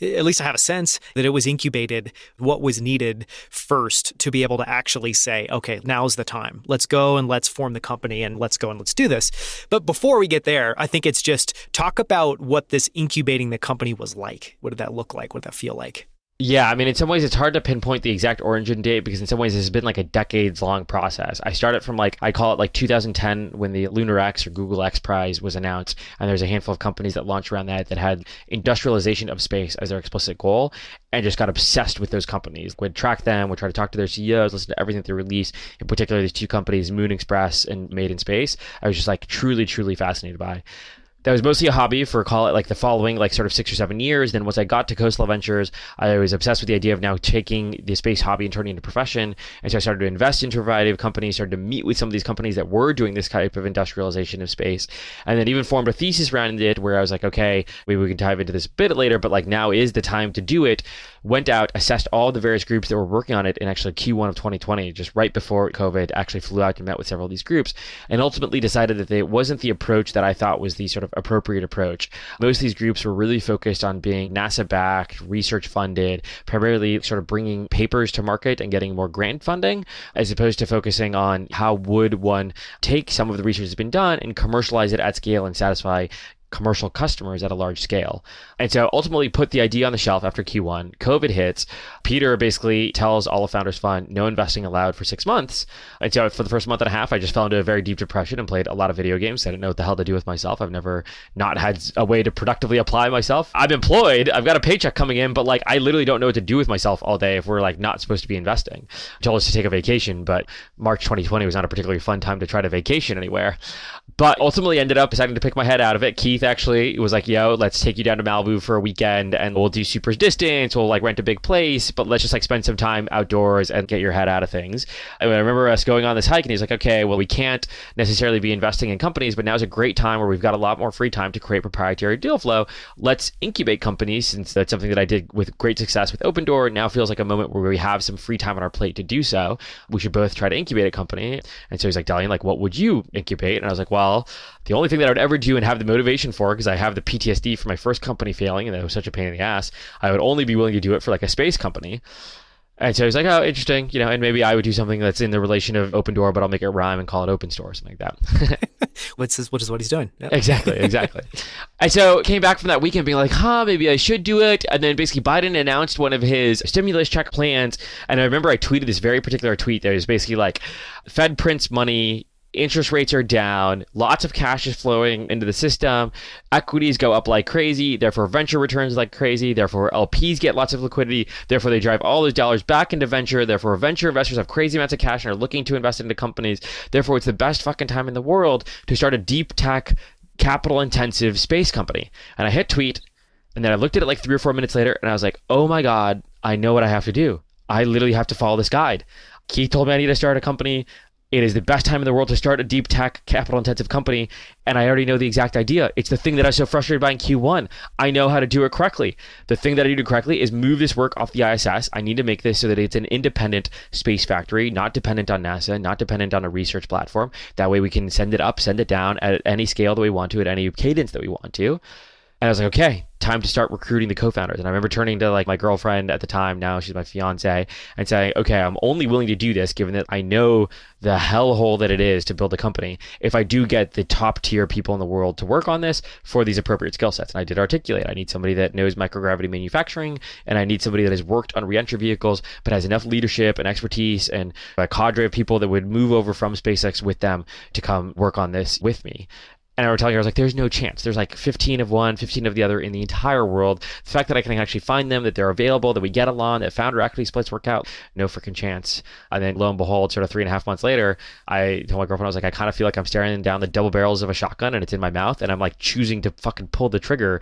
at least I have a sense, that it was incubated what was needed first to be able to actually say, okay, now's the time. Let's go and let's form the company and let's go and let's do this. But before we get there, I think it's just talk about what this incubating the company was like. What did that look like? What did that feel like? Yeah, I mean, in some ways, it's hard to pinpoint the exact origin date because in some ways, this has been like a decades-long process. I started from I call it like 2010 when the Lunar X or Google X Prize was announced, and there's a handful of companies that launched around that had industrialization of space as their explicit goal, and just got obsessed with those companies. Would track them, would try to talk to their CEOs, listen to everything they release, in particular these two companies, Moon Express and Made in Space. I was just like truly, truly fascinated by. That was mostly a hobby for, call it like the following like sort of 6 or 7 years. Then once I got to Khosla Ventures, I was obsessed with the idea of now taking the space hobby and turning it into profession. And so I started to invest into a variety of companies, started to meet with some of these companies that were doing this type of industrialization of space. And then even formed a thesis around it where I was like, okay, maybe we can dive into this a bit later, but like now is the time to do it. Went out, assessed all the various groups that were working on it in actually Q1 of 2020, just right before COVID, actually flew out and met with several of these groups, and ultimately decided that it wasn't the approach that I thought was the sort of appropriate approach. Most of these groups were really focused on being NASA-backed, research-funded, primarily sort of bringing papers to market and getting more grant funding, as opposed to focusing on how would one take some of the research that's been done and commercialize it at scale and satisfy commercial customers at a large scale. And so ultimately put the idea on the shelf after Q1. COVID hits. Peter basically tells all of Founders Fund, no investing allowed for 6 months. And so for the first month and a half, I just fell into a very deep depression and played a lot of video games. I didn't know what the hell to do with myself. I've never not had a way to productively apply myself. I'm employed. I've got a paycheck coming in, but like I literally don't know what to do with myself all day if we're like not supposed to be investing. I told us to take a vacation, but March 2020 was not a particularly fun time to try to vacation anywhere. But ultimately ended up deciding to pick my head out of it. Keith actually was like, yo, let's take you down to Malibu for a weekend and we'll do super distance. We'll like rent a big place, but let's just like spend some time outdoors and get your head out of things. And I remember us going on this hike and he's like, okay, well, we can't necessarily be investing in companies, but now's a great time where we've got a lot more free time to create proprietary deal flow. Let's incubate companies, since that's something that I did with great success with Open Door. It now feels like a moment where we have some free time on our plate to do so. We should both try to incubate a company. And so he's like, Delian, like, what would you incubate? And I was like, well, the only thing that I would ever do and have the motivation for, because I have the PTSD for my first company failing, and that was such a pain in the ass, I would only be willing to do it for like a space company. And so he's like, oh, interesting, and maybe I would do something that's in the relation of Open Door, but I'll make it rhyme and call it Open Store or something like that. Which is what he's doing. Yep. Exactly. And so came back from that weekend being like, maybe I should do it. And then basically Biden announced one of his stimulus check plans. And I remember I tweeted this very particular tweet that was basically like, Fed prints money, interest rates are down, lots of cash is flowing into the system, equities go up like crazy, therefore venture returns like crazy, therefore LPs get lots of liquidity, therefore they drive all those dollars back into venture, therefore venture investors have crazy amounts of cash and are looking to invest into companies, therefore it's the best fucking time in the world to start a deep tech, capital intensive space company. And I hit tweet, and then I looked at it like 3 or 4 minutes later, and I was like, oh my God, I know what I have to do. I literally have to follow this guide. Keith told me I need to start a company. It is the best time in the world to start a deep tech, capital-intensive company, and I already know the exact idea. It's the thing that I was so frustrated by in Q1. I know how to do it correctly. The thing that I need to do correctly is move this work off the ISS. I need to make this so that it's an independent space factory, not dependent on NASA, not dependent on a research platform. That way we can send it up, send it down at any scale that we want to, at any cadence that we want to. And I was like, okay, time to start recruiting the co-founders. And I remember turning to like my girlfriend at the time, now she's my fiance, and saying, okay, I'm only willing to do this given that I know the hellhole that it is to build a company if I do get the top tier people in the world to work on this for these appropriate skill sets. And I did articulate, I need somebody that knows microgravity manufacturing, and I need somebody that has worked on re-entry vehicles, but has enough leadership and expertise and a cadre of people that would move over from SpaceX with them to come work on this with me. And I were telling her, I was like, there's no chance. There's like 15 of one, 15 of the other in the entire world. The fact that I can actually find them, that they're available, that we get along, that founder equity splits work out, no freaking chance. And then lo and behold, sort of 3.5 months later, I told my girlfriend, I was like, I kind of feel like I'm staring down the double barrels of a shotgun and it's in my mouth and I'm like choosing to fucking pull the trigger.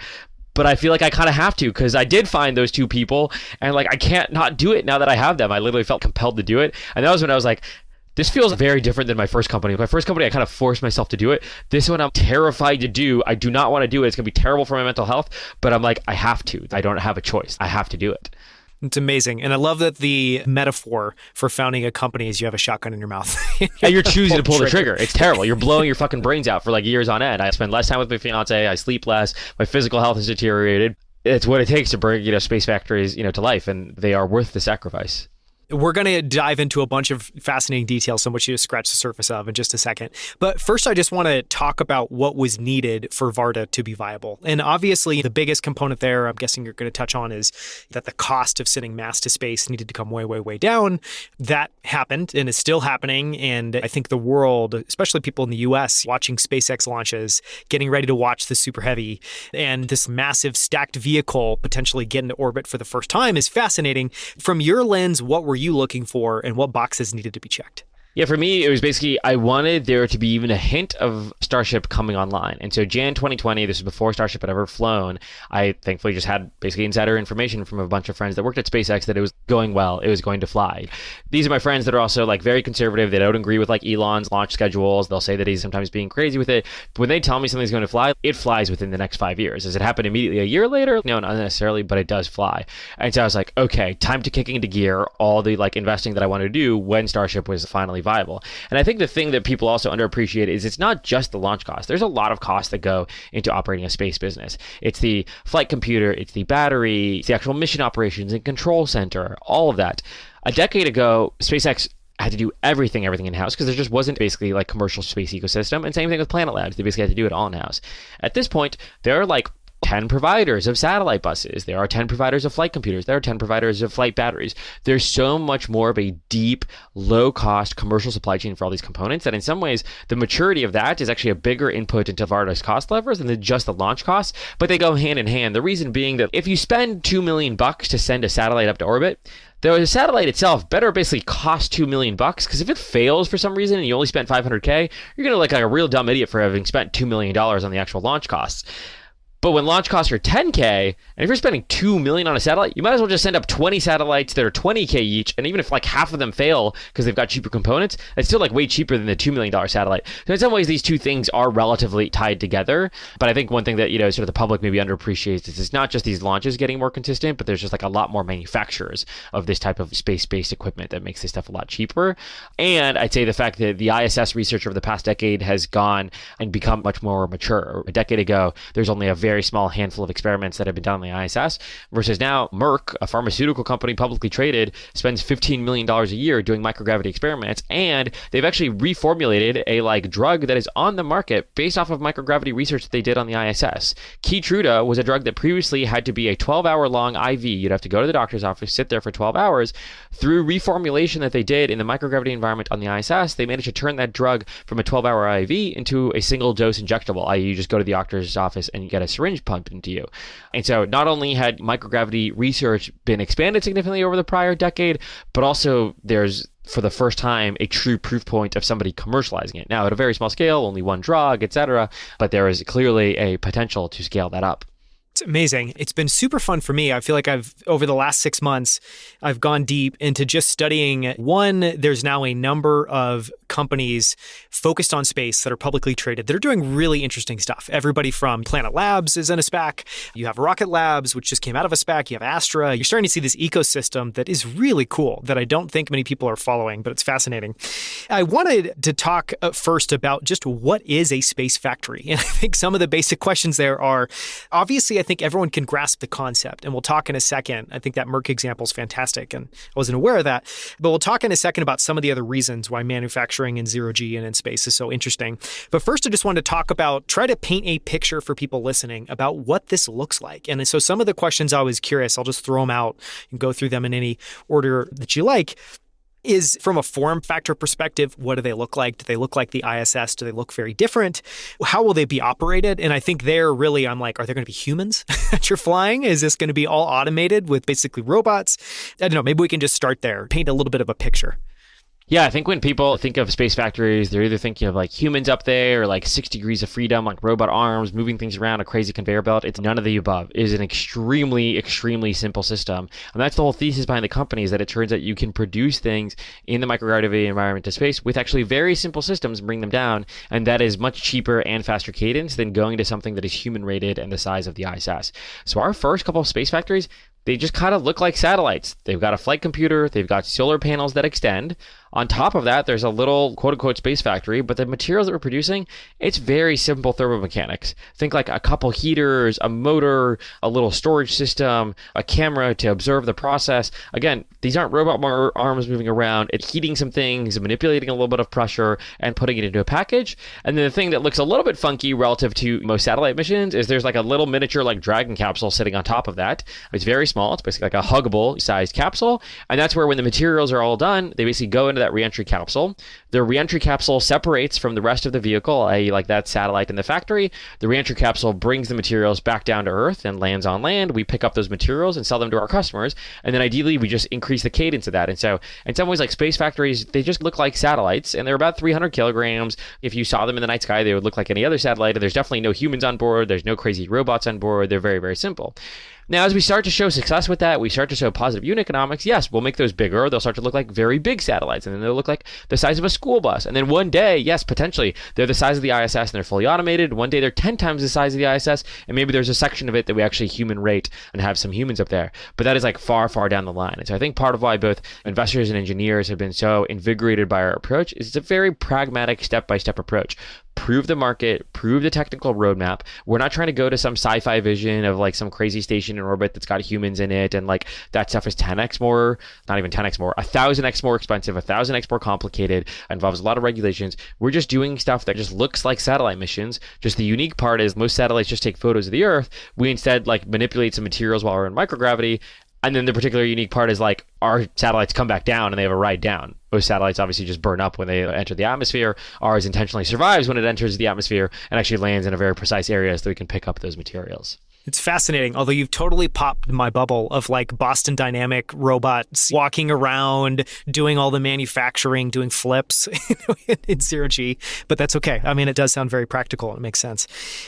But I feel like I kind of have to because I did find those two people and like I can't not do it now that I have them. I literally felt compelled to do it. And that was when I was like, this feels very different than my first company. My first company, I kind of forced myself to do it. This one, I'm terrified to do. I do not want to do it. It's going to be terrible for my mental health, but I'm like, I have to. I don't have a choice. I have to do it. It's amazing. And I love that the metaphor for founding a company is you have a shotgun in your mouth. And you're choosing to pull the trigger. It's terrible. You're blowing your fucking brains out for like years on end. I spend less time with my fiance. I sleep less. My physical health has deteriorated. It's what it takes to bring, space factories, to life, and they are worth the sacrifice. We're going to dive into a bunch of fascinating details, so I want you to scratch the surface of in just a second. But first, I just want to talk about what was needed for Varda to be viable. And obviously, the biggest component there, I'm guessing you're going to touch on, is that the cost of sending mass to space needed to come way, way, way down. That happened and is still happening. And I think the world, especially people in the US, watching SpaceX launches, getting ready to watch the Super Heavy, and this massive stacked vehicle potentially get into orbit for the first time is fascinating. From your lens, what were you looking for and what boxes needed to be checked? Yeah, for me, it was basically, I wanted there to be even a hint of Starship coming online. And so Jan 2020, this was before Starship had ever flown, I thankfully just had basically insider information from a bunch of friends that worked at SpaceX that it was going well, it was going to fly. These are my friends that are also like very conservative. They don't agree with like Elon's launch schedules. They'll say that he's sometimes being crazy with it. But when they tell me something's going to fly, it flies within the next 5 years. Does it happen immediately a year later? No, not necessarily, but it does fly. And so I was like, okay, time to kick into gear all the like investing that I wanted to do when Starship was finally viable. And I think the thing that people also underappreciate is it's not just the launch cost. There's a lot of costs that go into operating a space business. It's the flight computer, it's the battery, it's the actual mission operations and control center, all of that. A decade ago, SpaceX had to do everything in-house because there just wasn't basically like commercial space ecosystem. And same thing with Planet Labs. They basically had to do it all in-house. At this point, there are like 10 providers of satellite buses. There are 10 providers of flight computers. There are 10 providers of flight batteries. There's so much more of a deep, low-cost commercial supply chain for all these components that in some ways, the maturity of that is actually a bigger input into Varda's cost levers than just the launch costs, but they go hand in hand. The reason being that if you spend $2 million to send a satellite up to orbit, the satellite itself better basically cost $2 million because if it fails for some reason and you only spent $500K, you're going to look like a real dumb idiot for having spent $2 million on the actual launch costs. But when launch costs are $10K, and if you're spending $2 million on a satellite, you might as well just send up 20 satellites that are $20K each. And even if like half of them fail because they've got cheaper components, it's still like way cheaper than the $2 million satellite. So in some ways, these two things are relatively tied together. But I think one thing that, sort of the public maybe underappreciates is it's not just these launches getting more consistent, but there's just like a lot more manufacturers of this type of space-based equipment that makes this stuff a lot cheaper. And I'd say the fact that the ISS research over the past decade has gone and become much more mature. A decade ago, there's only a very small handful of experiments that have been done on the ISS, versus now Merck, a pharmaceutical company publicly traded, spends $15 million a year doing microgravity experiments, and they've actually reformulated a like drug that is on the market based off of microgravity research that they did on the ISS. Keytruda was a drug that previously had to be a 12-hour long IV. You'd have to go to the doctor's office, sit there for 12 hours. Through reformulation that they did in the microgravity environment on the ISS, they managed to turn that drug from a 12-hour IV into a single dose injectable, i.e. you just go to the doctor's office and you get a syringe pumped into you. And so not only had microgravity research been expanded significantly over the prior decade, but also there's for the first time a true proof point of somebody commercializing it. Now at a very small scale, only one drug, etc., but there is clearly a potential to scale that up. It's amazing. It's been super fun for me. I feel like over the last 6 months, I've gone deep into just studying. One, there's now a number of companies focused on space that are publicly traded that are doing really interesting stuff. Everybody from Planet Labs is in a SPAC. You have Rocket Labs, which just came out of a SPAC. You have Astra. You're starting to see this ecosystem that is really cool that I don't think many people are following, but it's fascinating. I wanted to talk first about just what is a space factory. And I think some of the basic questions there are, obviously, I think everyone can grasp the concept, and we'll talk in a second. I think that Merck example is fantastic, and I wasn't aware of that. But we'll talk in a second about some of the other reasons why manufacturing in zero-G and in space is so interesting. But first, I just wanted to talk about, try to paint a picture for people listening about what this looks like. And so some of the questions I was curious, I'll just throw them out and go through them in any order that you like. is from a form factor perspective, what do they look like? Do they look like the ISS? Do they look very different? How will they be operated? And I think there really, I'm like, are there going to be humans that you're flying? Is this going to be all automated with basically robots? I don't know. Maybe we can just start there, paint a little bit of a picture. Yeah, I think when people think of space factories, they're either thinking of like humans up there or like 6 degrees of freedom, like robot arms, moving things around, a crazy conveyor belt. It's none of the above. It is an extremely, extremely simple system. And that's the whole thesis behind the company, is that it turns out you can produce things in the microgravity environment to space with actually very simple systems and bring them down. And that is much cheaper and faster cadence than going to something that is human rated and the size of the ISS. So our first couple of space factories, they just kind of look like satellites. They've got a flight computer, they've got solar panels that extend. On top of that, there's a little quote-unquote space factory, but the materials that we're producing, it's very simple thermomechanics. Think like a couple heaters, a motor, a little storage system, a camera to observe the process. Again, these aren't robot arms moving around. It's heating some things, manipulating a little bit of pressure, and putting it into a package. And then the thing that looks a little bit funky relative to most satellite missions is there's like a little miniature like Dragon capsule sitting on top of that. It's very small. It's basically like a huggable sized capsule. And that's where when the materials are all done, they basically go into that reentry capsule. The reentry capsule separates from the rest of the vehicle, i.e. like that satellite in the factory. The reentry capsule brings the materials back down to Earth and lands on land. We pick up those materials and sell them to our customers. And then ideally, we just increase the cadence of that. And so in some ways, like space factories, they just look like satellites, and they're about 300 kilograms. If you saw them in the night sky, they would look like any other satellite. And there's definitely no humans on board. There's no crazy robots on board. They're very, very simple. Now, as we start to show success with that, we start to show positive unit economics. Yes, we'll make those bigger. They'll start to look like very big satellites, and then they'll look like the size of a school bus. And then one day, yes, potentially, they're the size of the ISS and they're fully automated. One day, they're 10 times the size of the ISS, and maybe there's a section of it that we actually human rate and have some humans up there. But that is like far, far down the line. And so I think part of why both investors and engineers have been so invigorated by our approach is it's a very pragmatic step-by-step approach. Prove the market, prove the technical roadmap. We're not trying to go to some sci-fi vision of like some crazy station in orbit that's got humans in it and like that stuff is 10x more, not even 10x more, 1,000x more expensive, 1,000x more complicated, involves a lot of regulations. We're just doing stuff that just looks like satellite missions. Just the unique part is most satellites just take photos of the Earth. We instead like manipulate some materials while we're in microgravity. And then the particular unique part is like our satellites come back down and they have a ride down. Most satellites obviously just burn up when they enter the atmosphere. Ours intentionally survives when it enters the atmosphere and actually lands in a very precise area so we can pick up those materials. It's fascinating, although you've totally popped my bubble of like Boston Dynamic robots walking around, doing all the manufacturing, doing flips in zero G, but that's okay. I mean, it does sound very practical and it makes sense.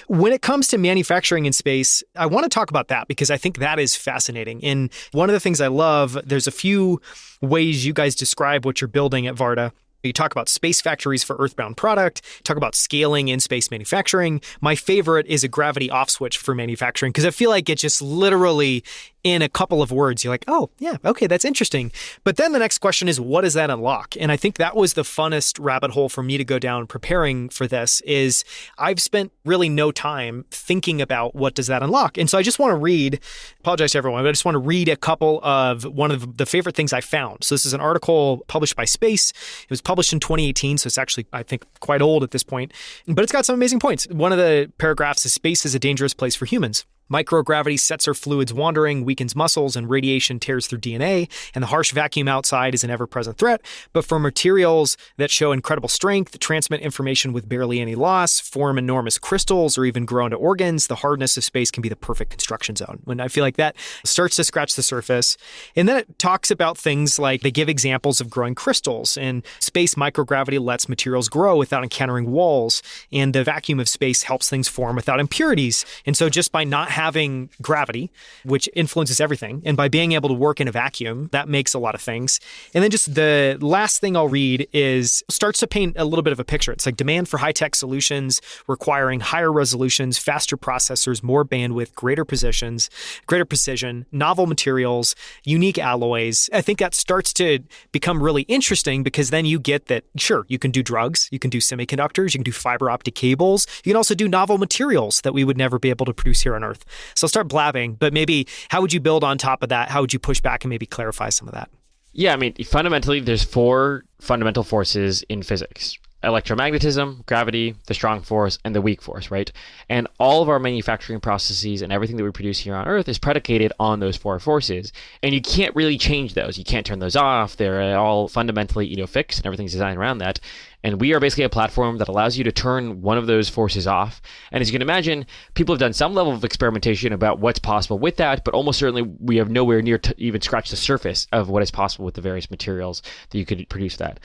When it comes to manufacturing in space, I want to talk about that because I think that is fascinating. And one of the things I love, there's a few ways you guys describe what you're building at Varda. You talk about space factories for Earthbound product, talk about scaling in space manufacturing. My favorite is a gravity off switch for manufacturing because I feel like it just literally in a couple of words, you're like, oh, yeah, okay, that's interesting. But then the next question is, what does that unlock? And I think that was the funnest rabbit hole for me to go down preparing for this is I've spent really no time thinking about what does that unlock. And so I just want to read, apologize to everyone, but I just want to read a couple of one of the favorite things I found. So this is an article published by Space. It was published in 2018, so it's actually, I think, quite old at this point. But it's got some amazing points. One of the paragraphs is space is a dangerous place for humans. Microgravity sets our fluids wandering, weakens muscles, and radiation tears through DNA, and the harsh vacuum outside is an ever-present threat. But for materials that show incredible strength, transmit information with barely any loss, form enormous crystals, or even grow into organs, the hardness of space can be the perfect construction zone. And I feel like that starts to scratch the surface. And then it talks about things like they give examples of growing crystals, and space microgravity lets materials grow without encountering walls, and the vacuum of space helps things form without impurities. And so just by not having gravity, which influences everything, and by being able to work in a vacuum, that makes a lot of things. And then just the last thing I'll read is starts to paint a little bit of a picture. It's like demand for high-tech solutions requiring higher resolutions, faster processors, more bandwidth, greater precision, novel materials, unique alloys. I think that starts to become really interesting because then you get that, sure, you can do drugs, you can do semiconductors, you can do fiber optic cables, you can also do novel materials that we would never be able to produce here on Earth. So I'll start blabbing, but maybe how would you build on top of that? How would you push back and maybe clarify some of that? Yeah, I mean, fundamentally, there's 4 fundamental forces in physics. electromagnetism, gravity, the strong force, and the weak force, right? And all of our manufacturing processes and everything that we produce here on Earth is predicated on those four forces. And you can't really change those. You can't turn those off. They're all fundamentally, fixed, and everything's designed around that. And we are basically a platform that allows you to turn one of those forces off. And as you can imagine, people have done some level of experimentation about what's possible with that, but almost certainly we have nowhere near to even scratch the surface of what is possible with the various materials that you could produce that.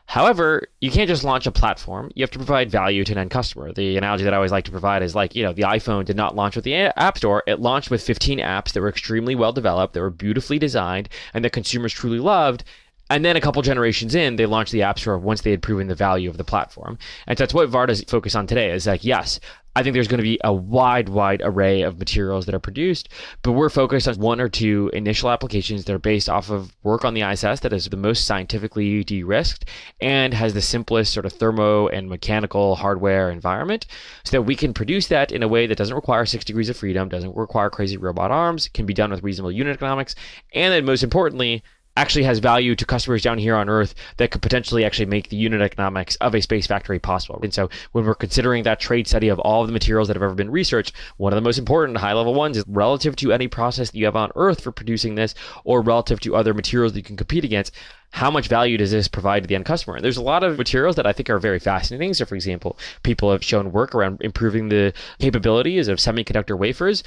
However, you can't just launch a platform. You have to provide value to an end customer. The analogy that I always like to provide is like, the iPhone did not launch with the App Store. It launched with 15 apps that were extremely well developed, that were beautifully designed, and that consumers truly loved. And then a couple generations in, they launched the App Store once they had proven the value of the platform. And so that's what Varda's focus on today is like, yes, I think there's going to be a wide array of materials that are produced, but we're focused on one or two initial applications that are based off of work on the ISS that is the most scientifically de-risked and has the simplest sort of thermo and mechanical hardware environment so that we can produce that in a way that doesn't require 6 degrees of freedom, doesn't require crazy robot arms, can be done with reasonable unit economics, and then most importantly, actually has value to customers down here on Earth that could potentially actually make the unit economics of a space factory possible. And so when we're considering that trade study of all of the materials that have ever been researched, one of the most important high-level ones is relative to any process that you have on Earth for producing this or relative to other materials that you can compete against, how much value does this provide to the end customer? And there's a lot of materials that I think are very fascinating. So for example, people have shown work around improving the capabilities of semiconductor wafers.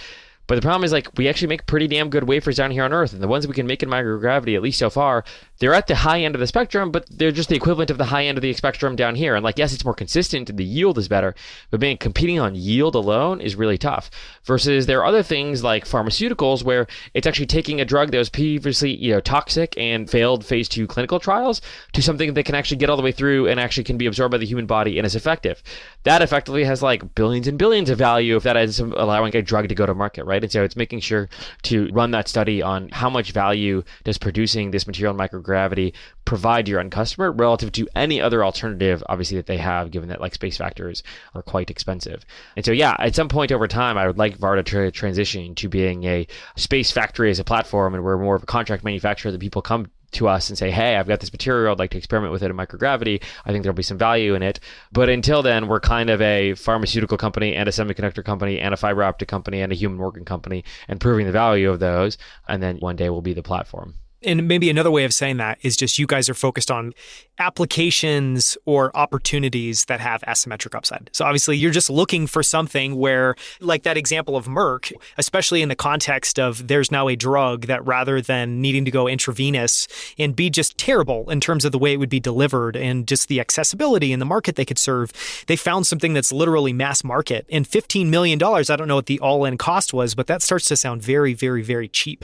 But the problem is like we actually make pretty damn good wafers down here on Earth. And the ones we can make in microgravity, at least so far, they're at the high end of the spectrum, but they're just the equivalent of the high end of the spectrum down here. And like, yes, it's more consistent and the yield is better, but man, competing on yield alone is really tough. Versus there are other things like pharmaceuticals where it's actually taking a drug that was previously, toxic and failed phase 2 clinical trials to something that can actually get all the way through and actually can be absorbed by the human body and is effective. That effectively has like billions and billions of value if that is allowing a drug to go to market, right? And so it's making sure to run that study on how much value does producing this material in microgravity provide to your end customer relative to any other alternative, obviously, that they have, given that like space factors are quite expensive. And so, yeah, at some point over time, I would like Varda to transition to being a space factory as a platform, and we're more of a contract manufacturer that people come to us and say, hey, I've got this material, I'd like to experiment with it in microgravity. I think there'll be some value in it. But until then, we're kind of a pharmaceutical company and a semiconductor company and a fiber optic company and a human organ company and proving the value of those. And then one day we'll be the platform. And maybe another way of saying that is just you guys are focused on applications or opportunities that have asymmetric upside. So obviously you're just looking for something where, like that example of Merck, especially in the context of there's now a drug that rather than needing to go intravenous and be just terrible in terms of the way it would be delivered and just the accessibility and the market they could serve, they found something that's literally mass market. And $15 million, I don't know what the all-in cost was, but that starts to sound very, very, very cheap.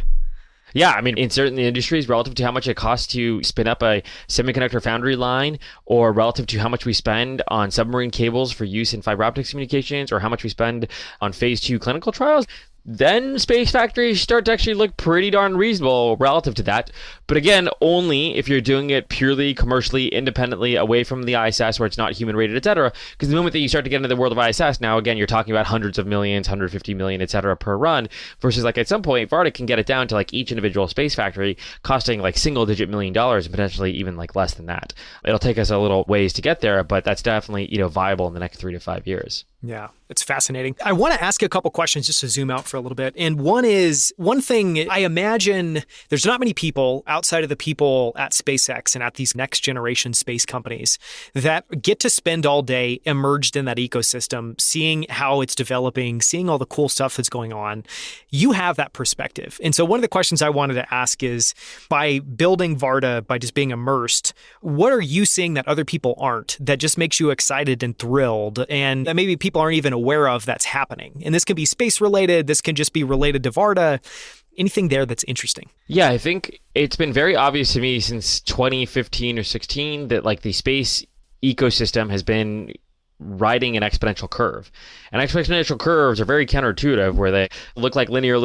Yeah, I mean, in certain industries, relative to how much it costs to spin up a semiconductor foundry line, or relative to how much we spend on submarine cables for use in fiber optics communications, or how much we spend on phase 2 clinical trials, then space factories start to actually look pretty darn reasonable relative to that. But again, only if you're doing it purely commercially, independently, away from the ISS where it's not human rated, et cetera. Because the moment that you start to get into the world of ISS, now again, you're talking about hundreds of millions, 150 million, et cetera, per run, versus like at some point, Varda can get it down to like each individual space factory costing like single-digit $1 million and potentially even like less than that. It'll take us a little ways to get there, but that's definitely, viable in the next 3 to 5 years. Yeah, it's fascinating. I want to ask you a couple questions just to zoom out for a little bit. And one thing I imagine there's not many people outside of the people at SpaceX and at these next generation space companies that get to spend all day immersed in that ecosystem, seeing how it's developing, seeing all the cool stuff that's going on. You have that perspective. And so one of the questions I wanted to ask is, by building Varda, by just being immersed, what are you seeing that other people aren't that just makes you excited and thrilled and that maybe people aren't even aware of that's happening? And this can be space related. This can just be related to Varda. Anything there that's interesting? Yeah, I think it's been very obvious to me since 2015 or 16 that like the space ecosystem has been riding an exponential curve. And exponential curves are very counterintuitive, where they look like linear,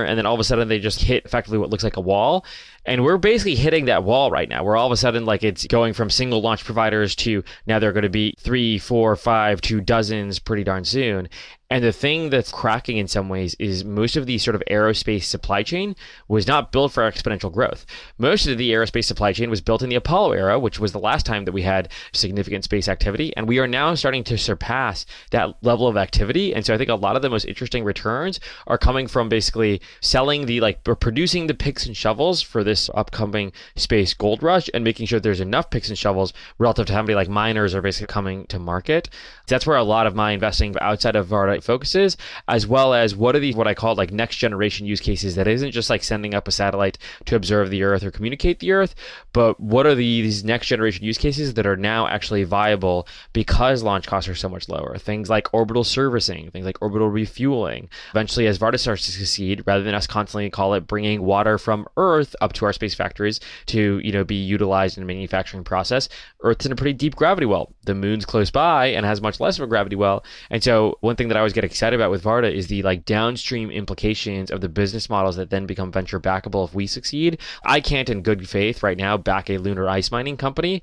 and then all of a sudden they just hit effectively what looks like a wall. And we're basically hitting that wall right now, where all of a sudden, like, it's going from single launch providers to now they're going to be 3, 4, 5 to dozens pretty darn soon. And the thing that's cracking in some ways is most of the sort of aerospace supply chain was not built for exponential growth. Most of the aerospace supply chain was built in the Apollo era, which was the last time that we had significant space activity. And we are now starting to surpass that level of activity. And so I think a lot of the most interesting returns are coming from basically selling or producing the picks and shovels for this upcoming space gold rush and making sure there's enough picks and shovels relative to how many like miners are basically coming to market. That's where a lot of my investing outside of Varda focuses, as well as what are these, what I call like next generation use cases that isn't just like sending up a satellite to observe the Earth or communicate the Earth, but what are these next generation use cases that are now actually viable because launch costs are so much lower? Things like orbital servicing, things like orbital refueling. Eventually, as Varda starts to succeed, rather than us constantly call it bringing water from Earth up to our space factories to be utilized in the manufacturing process, Earth's in a pretty deep gravity well. The moon's close by and has much less of a gravity well. And so one thing that I always get excited about with Varda is the like downstream implications of the business models that then become venture backable if we succeed. I can't in good faith right now back a lunar ice mining company,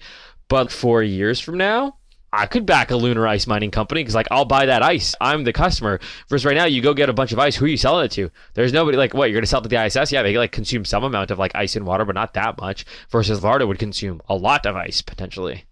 but 4 years from now, I could back a lunar ice mining company because like I'll buy that ice. I'm the customer. Versus right now, you go get a bunch of ice. Who are you selling it to? There's nobody like, what, you're going to sell it to the ISS? Yeah, they like consume some amount of like ice and water, but not that much. Versus Varda would consume a lot of ice potentially.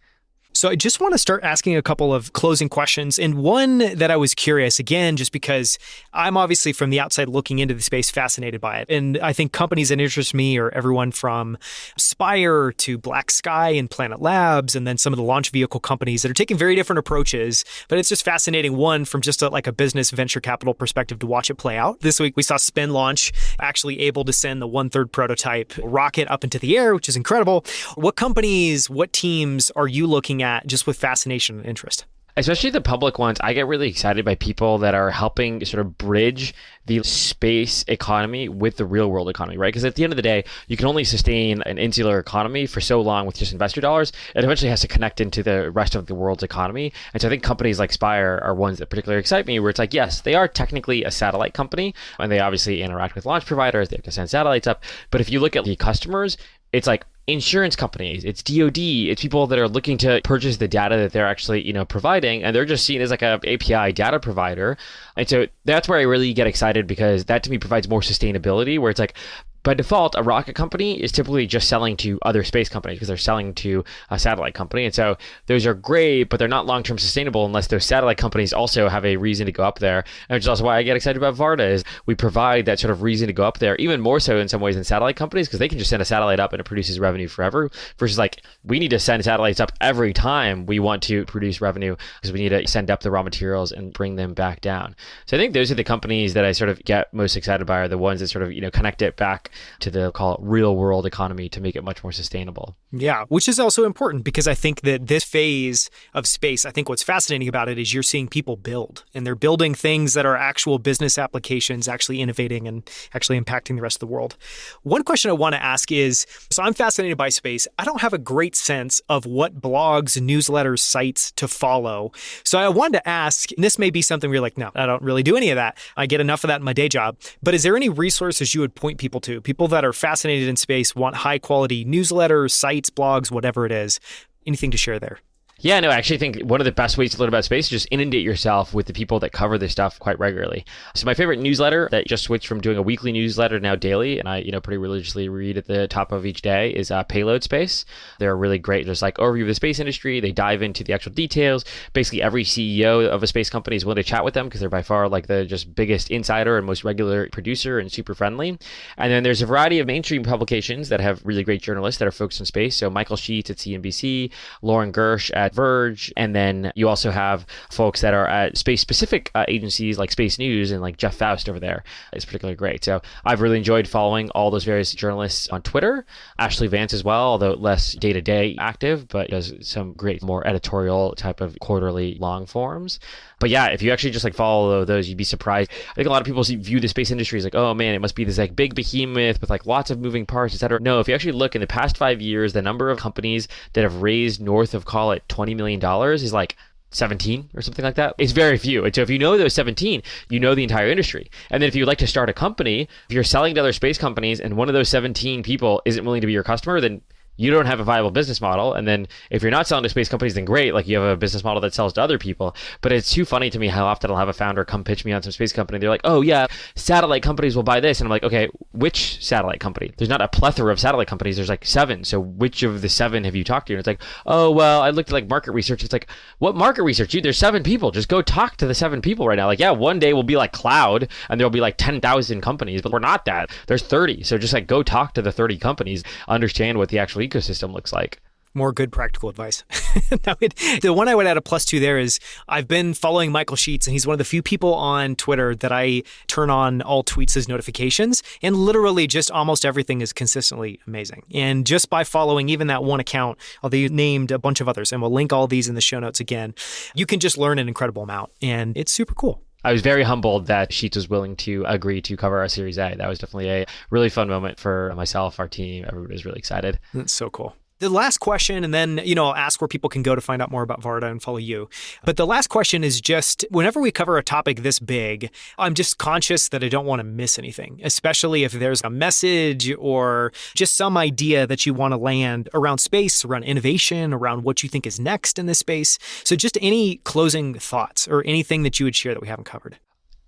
So I just want to start asking a couple of closing questions. And one that I was curious, again, just because I'm obviously from the outside looking into the space, fascinated by it. And I think companies that interest me are everyone from Spire to Black Sky and Planet Labs, and then some of the launch vehicle companies that are taking very different approaches. But it's just fascinating, one, from just like a business venture capital perspective to watch it play out. This week, we saw Spin Launch actually able to send the 1/3 prototype rocket up into the air, which is incredible. What companies, what teams are you looking at just with fascination and interest? Especially the public ones, I get really excited by people that are helping sort of bridge the space economy with the real world economy, right? Because at the end of the day, you can only sustain an insular economy for so long with just investor dollars. It eventually has to connect into the rest of the world's economy. And so I think companies like Spire are ones that particularly excite me, where it's like, yes, they are technically a satellite company, and they obviously interact with launch providers. They have to send satellites up. But if you look at the customers, it's like insurance companies, it's DoD, it's people that are looking to purchase the data that they're actually, providing, and they're just seen as like a API data provider. And so that's where I really get excited, because that to me provides more sustainability, where it's like, by default, a rocket company is typically just selling to other space companies because they're selling to a satellite company. And so those are great, but they're not long-term sustainable unless those satellite companies also have a reason to go up there. And which is also why I get excited about Varda, is we provide that sort of reason to go up there, even more so in some ways than satellite companies, because they can just send a satellite up and it produces revenue forever, versus like we need to send satellites up every time we want to produce revenue, because we need to send up the raw materials and bring them back down. So I think those are the companies that I sort of get most excited by, are the ones that sort of, connect it back to the, call it, real world economy to make it much more sustainable. Yeah, which is also important, because I think that this phase of space, I think what's fascinating about it is you're seeing people build, and they're building things that are actual business applications, actually innovating and actually impacting the rest of the world. One question I want to ask is, so I'm fascinated by space. I don't have a great sense of what blogs, newsletters, sites to follow. So I wanted to ask, and this may be something where you're like, no, I don't really do any of that. I get enough of that in my day job. But is there any resources you would point people to? People that are fascinated in space, want high quality newsletters, sites, blogs, whatever it is. Anything to share there? Yeah, no, I actually think one of the best ways to learn about space is just inundate yourself with the people that cover this stuff quite regularly. So my favorite newsletter that just switched from doing a weekly newsletter to now daily, and I, pretty religiously read at the top of each day, is Payload Space. They're really great. Just like overview of the space industry. They dive into the actual details. Basically, every CEO of a space company is willing to chat with them because they're by far like the just biggest insider and most regular producer and super friendly. And then there's a variety of mainstream publications that have really great journalists that are focused on space. So Michael Sheets at CNBC, Lauren Gersh at Verge, and then you also have folks that are at space-specific agencies like Space News, and like Jeff Faust over there is particularly great. So I've really enjoyed following all those various journalists on Twitter. Ashley Vance as well, although less day-to-day active, but does some great, more editorial type of quarterly long forms. But yeah, if you actually just like follow those, you'd be surprised. I think a lot of people view the space industry as like, oh man, it must be this like big behemoth with like lots of moving parts, et cetera. No, if you actually look in the past 5 years, the number of companies that have raised north of, call it, $20 million is like 17 or something like that. It's very few. And so if you know those 17, you know the entire industry. And then if you'd like to start a company, if you're selling to other space companies and one of those 17 people isn't willing to be your customer, then you don't have a viable business model. And then if you're not selling to space companies, then great, like you have a business model that sells to other people. But it's too funny to me how often I'll have a founder come pitch me on some space company. They're like, oh yeah, satellite companies will buy this. And I'm like, okay, which satellite company? There's not a plethora of satellite companies. There's like 7. So which of the 7 have you talked to? And it's like, oh, well, I looked at like market research. It's like, what market research? Dude, there's 7 people. Just go talk to the 7 people right now. Like, yeah, one day we'll be like cloud and there'll be like 10,000 companies, but we're not that. There's 30. So just like go talk to the 30 companies, understand what the actual ecosystem looks like. More good practical advice. The one I would add a +2 there is I've been following Michael Sheets, and he's one of the few people on Twitter that I turn on all tweets as notifications, and literally just almost everything is consistently amazing. And just by following even that one account, although you named a bunch of others, and we'll link all these in the show notes again, you can just learn an incredible amount, and it's super cool. I was very humbled that Sheets was willing to agree to cover our Series A. That was definitely a really fun moment for myself, our team. Everybody was really excited. That's so cool. The last question, and then, I'll ask where people can go to find out more about Varda and follow you. But the last question is just, whenever we cover a topic this big, I'm just conscious that I don't want to miss anything, especially if there's a message or just some idea that you want to land around space, around innovation, around what you think is next in this space. So just any closing thoughts or anything that you would share that we haven't covered.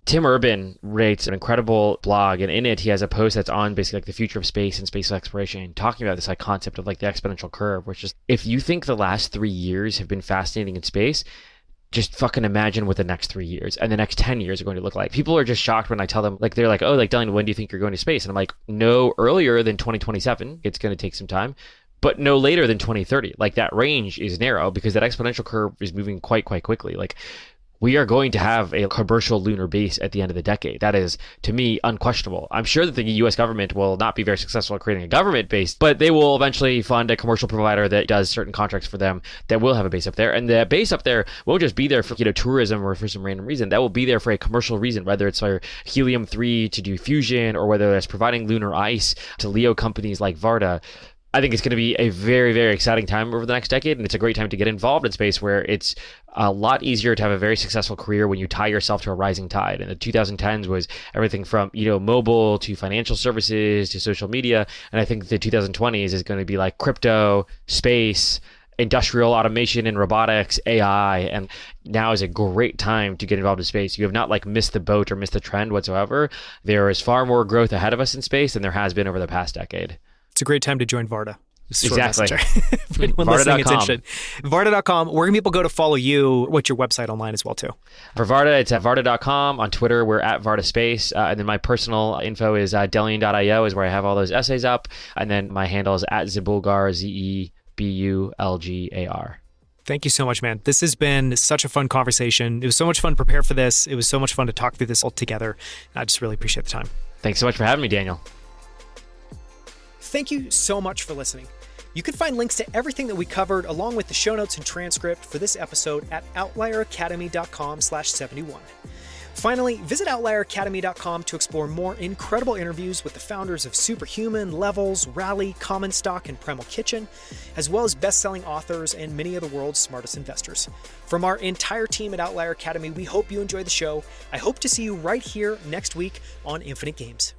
Tim Urban writes an incredible blog, and in it he has a post that's on basically like the future of space and space exploration, talking about this like concept of like the exponential curve, which is if you think the last 3 years have been fascinating in space, just fucking imagine what the next 3 years and the next 10 years are going to look like. People are just shocked when I tell them, like, they're like, oh, like, Delian, when do you think you're going to space? And I'm like, no earlier than 2027. It's going to take some time, but no later than 2030. Like, that range is narrow because that exponential curve is moving quite quickly. Like, we are going to have a commercial lunar base at the end of the decade. That is, to me, unquestionable. I'm sure that the US government will not be very successful at creating a government base, but they will eventually fund a commercial provider that does certain contracts for them that will have a base up there. And the base up there won't just be there for, tourism or for some random reason. That will be there for a commercial reason, whether it's for helium-3 to do fusion or whether it's providing lunar ice to LEO companies like Varda. I think it's going to be a very, very exciting time over the next decade, and it's a great time to get involved in space where it's a lot easier to have a very successful career when you tie yourself to a rising tide. And the 2010s was everything from, mobile to financial services to social media. And I think the 2020s is going to be like crypto, space, industrial automation and robotics, AI, and now is a great time to get involved in space. You have not like missed the boat or missed the trend whatsoever. There is far more growth ahead of us in space than there has been over the past decade. It's a great time to join Varda. Exactly. For anyone listening, it's interesting. Varda.com. Where can people go to follow you? What's your website online as well, too? For Varda, it's at Varda.com. On Twitter, we're at VardaSpace. And then my personal info is Delian.io is where I have all those essays up. And then my handle is at Zebulgar, Zebulgar. Thank you so much, man. This has been such a fun conversation. It was so much fun to prepare for this. It was so much fun to talk through this all together. I just really appreciate the time. Thanks so much for having me, Daniel. Thank you so much for listening. You can find links to everything that we covered along with the show notes and transcript for this episode at outlieracademy.com/71. Finally, visit outlieracademy.com to explore more incredible interviews with the founders of Superhuman, Levels, Rally, Common Stock, and Primal Kitchen, as well as best-selling authors and many of the world's smartest investors. From our entire team at Outlier Academy, we hope you enjoy the show. I hope to see you right here next week on Infinite Games.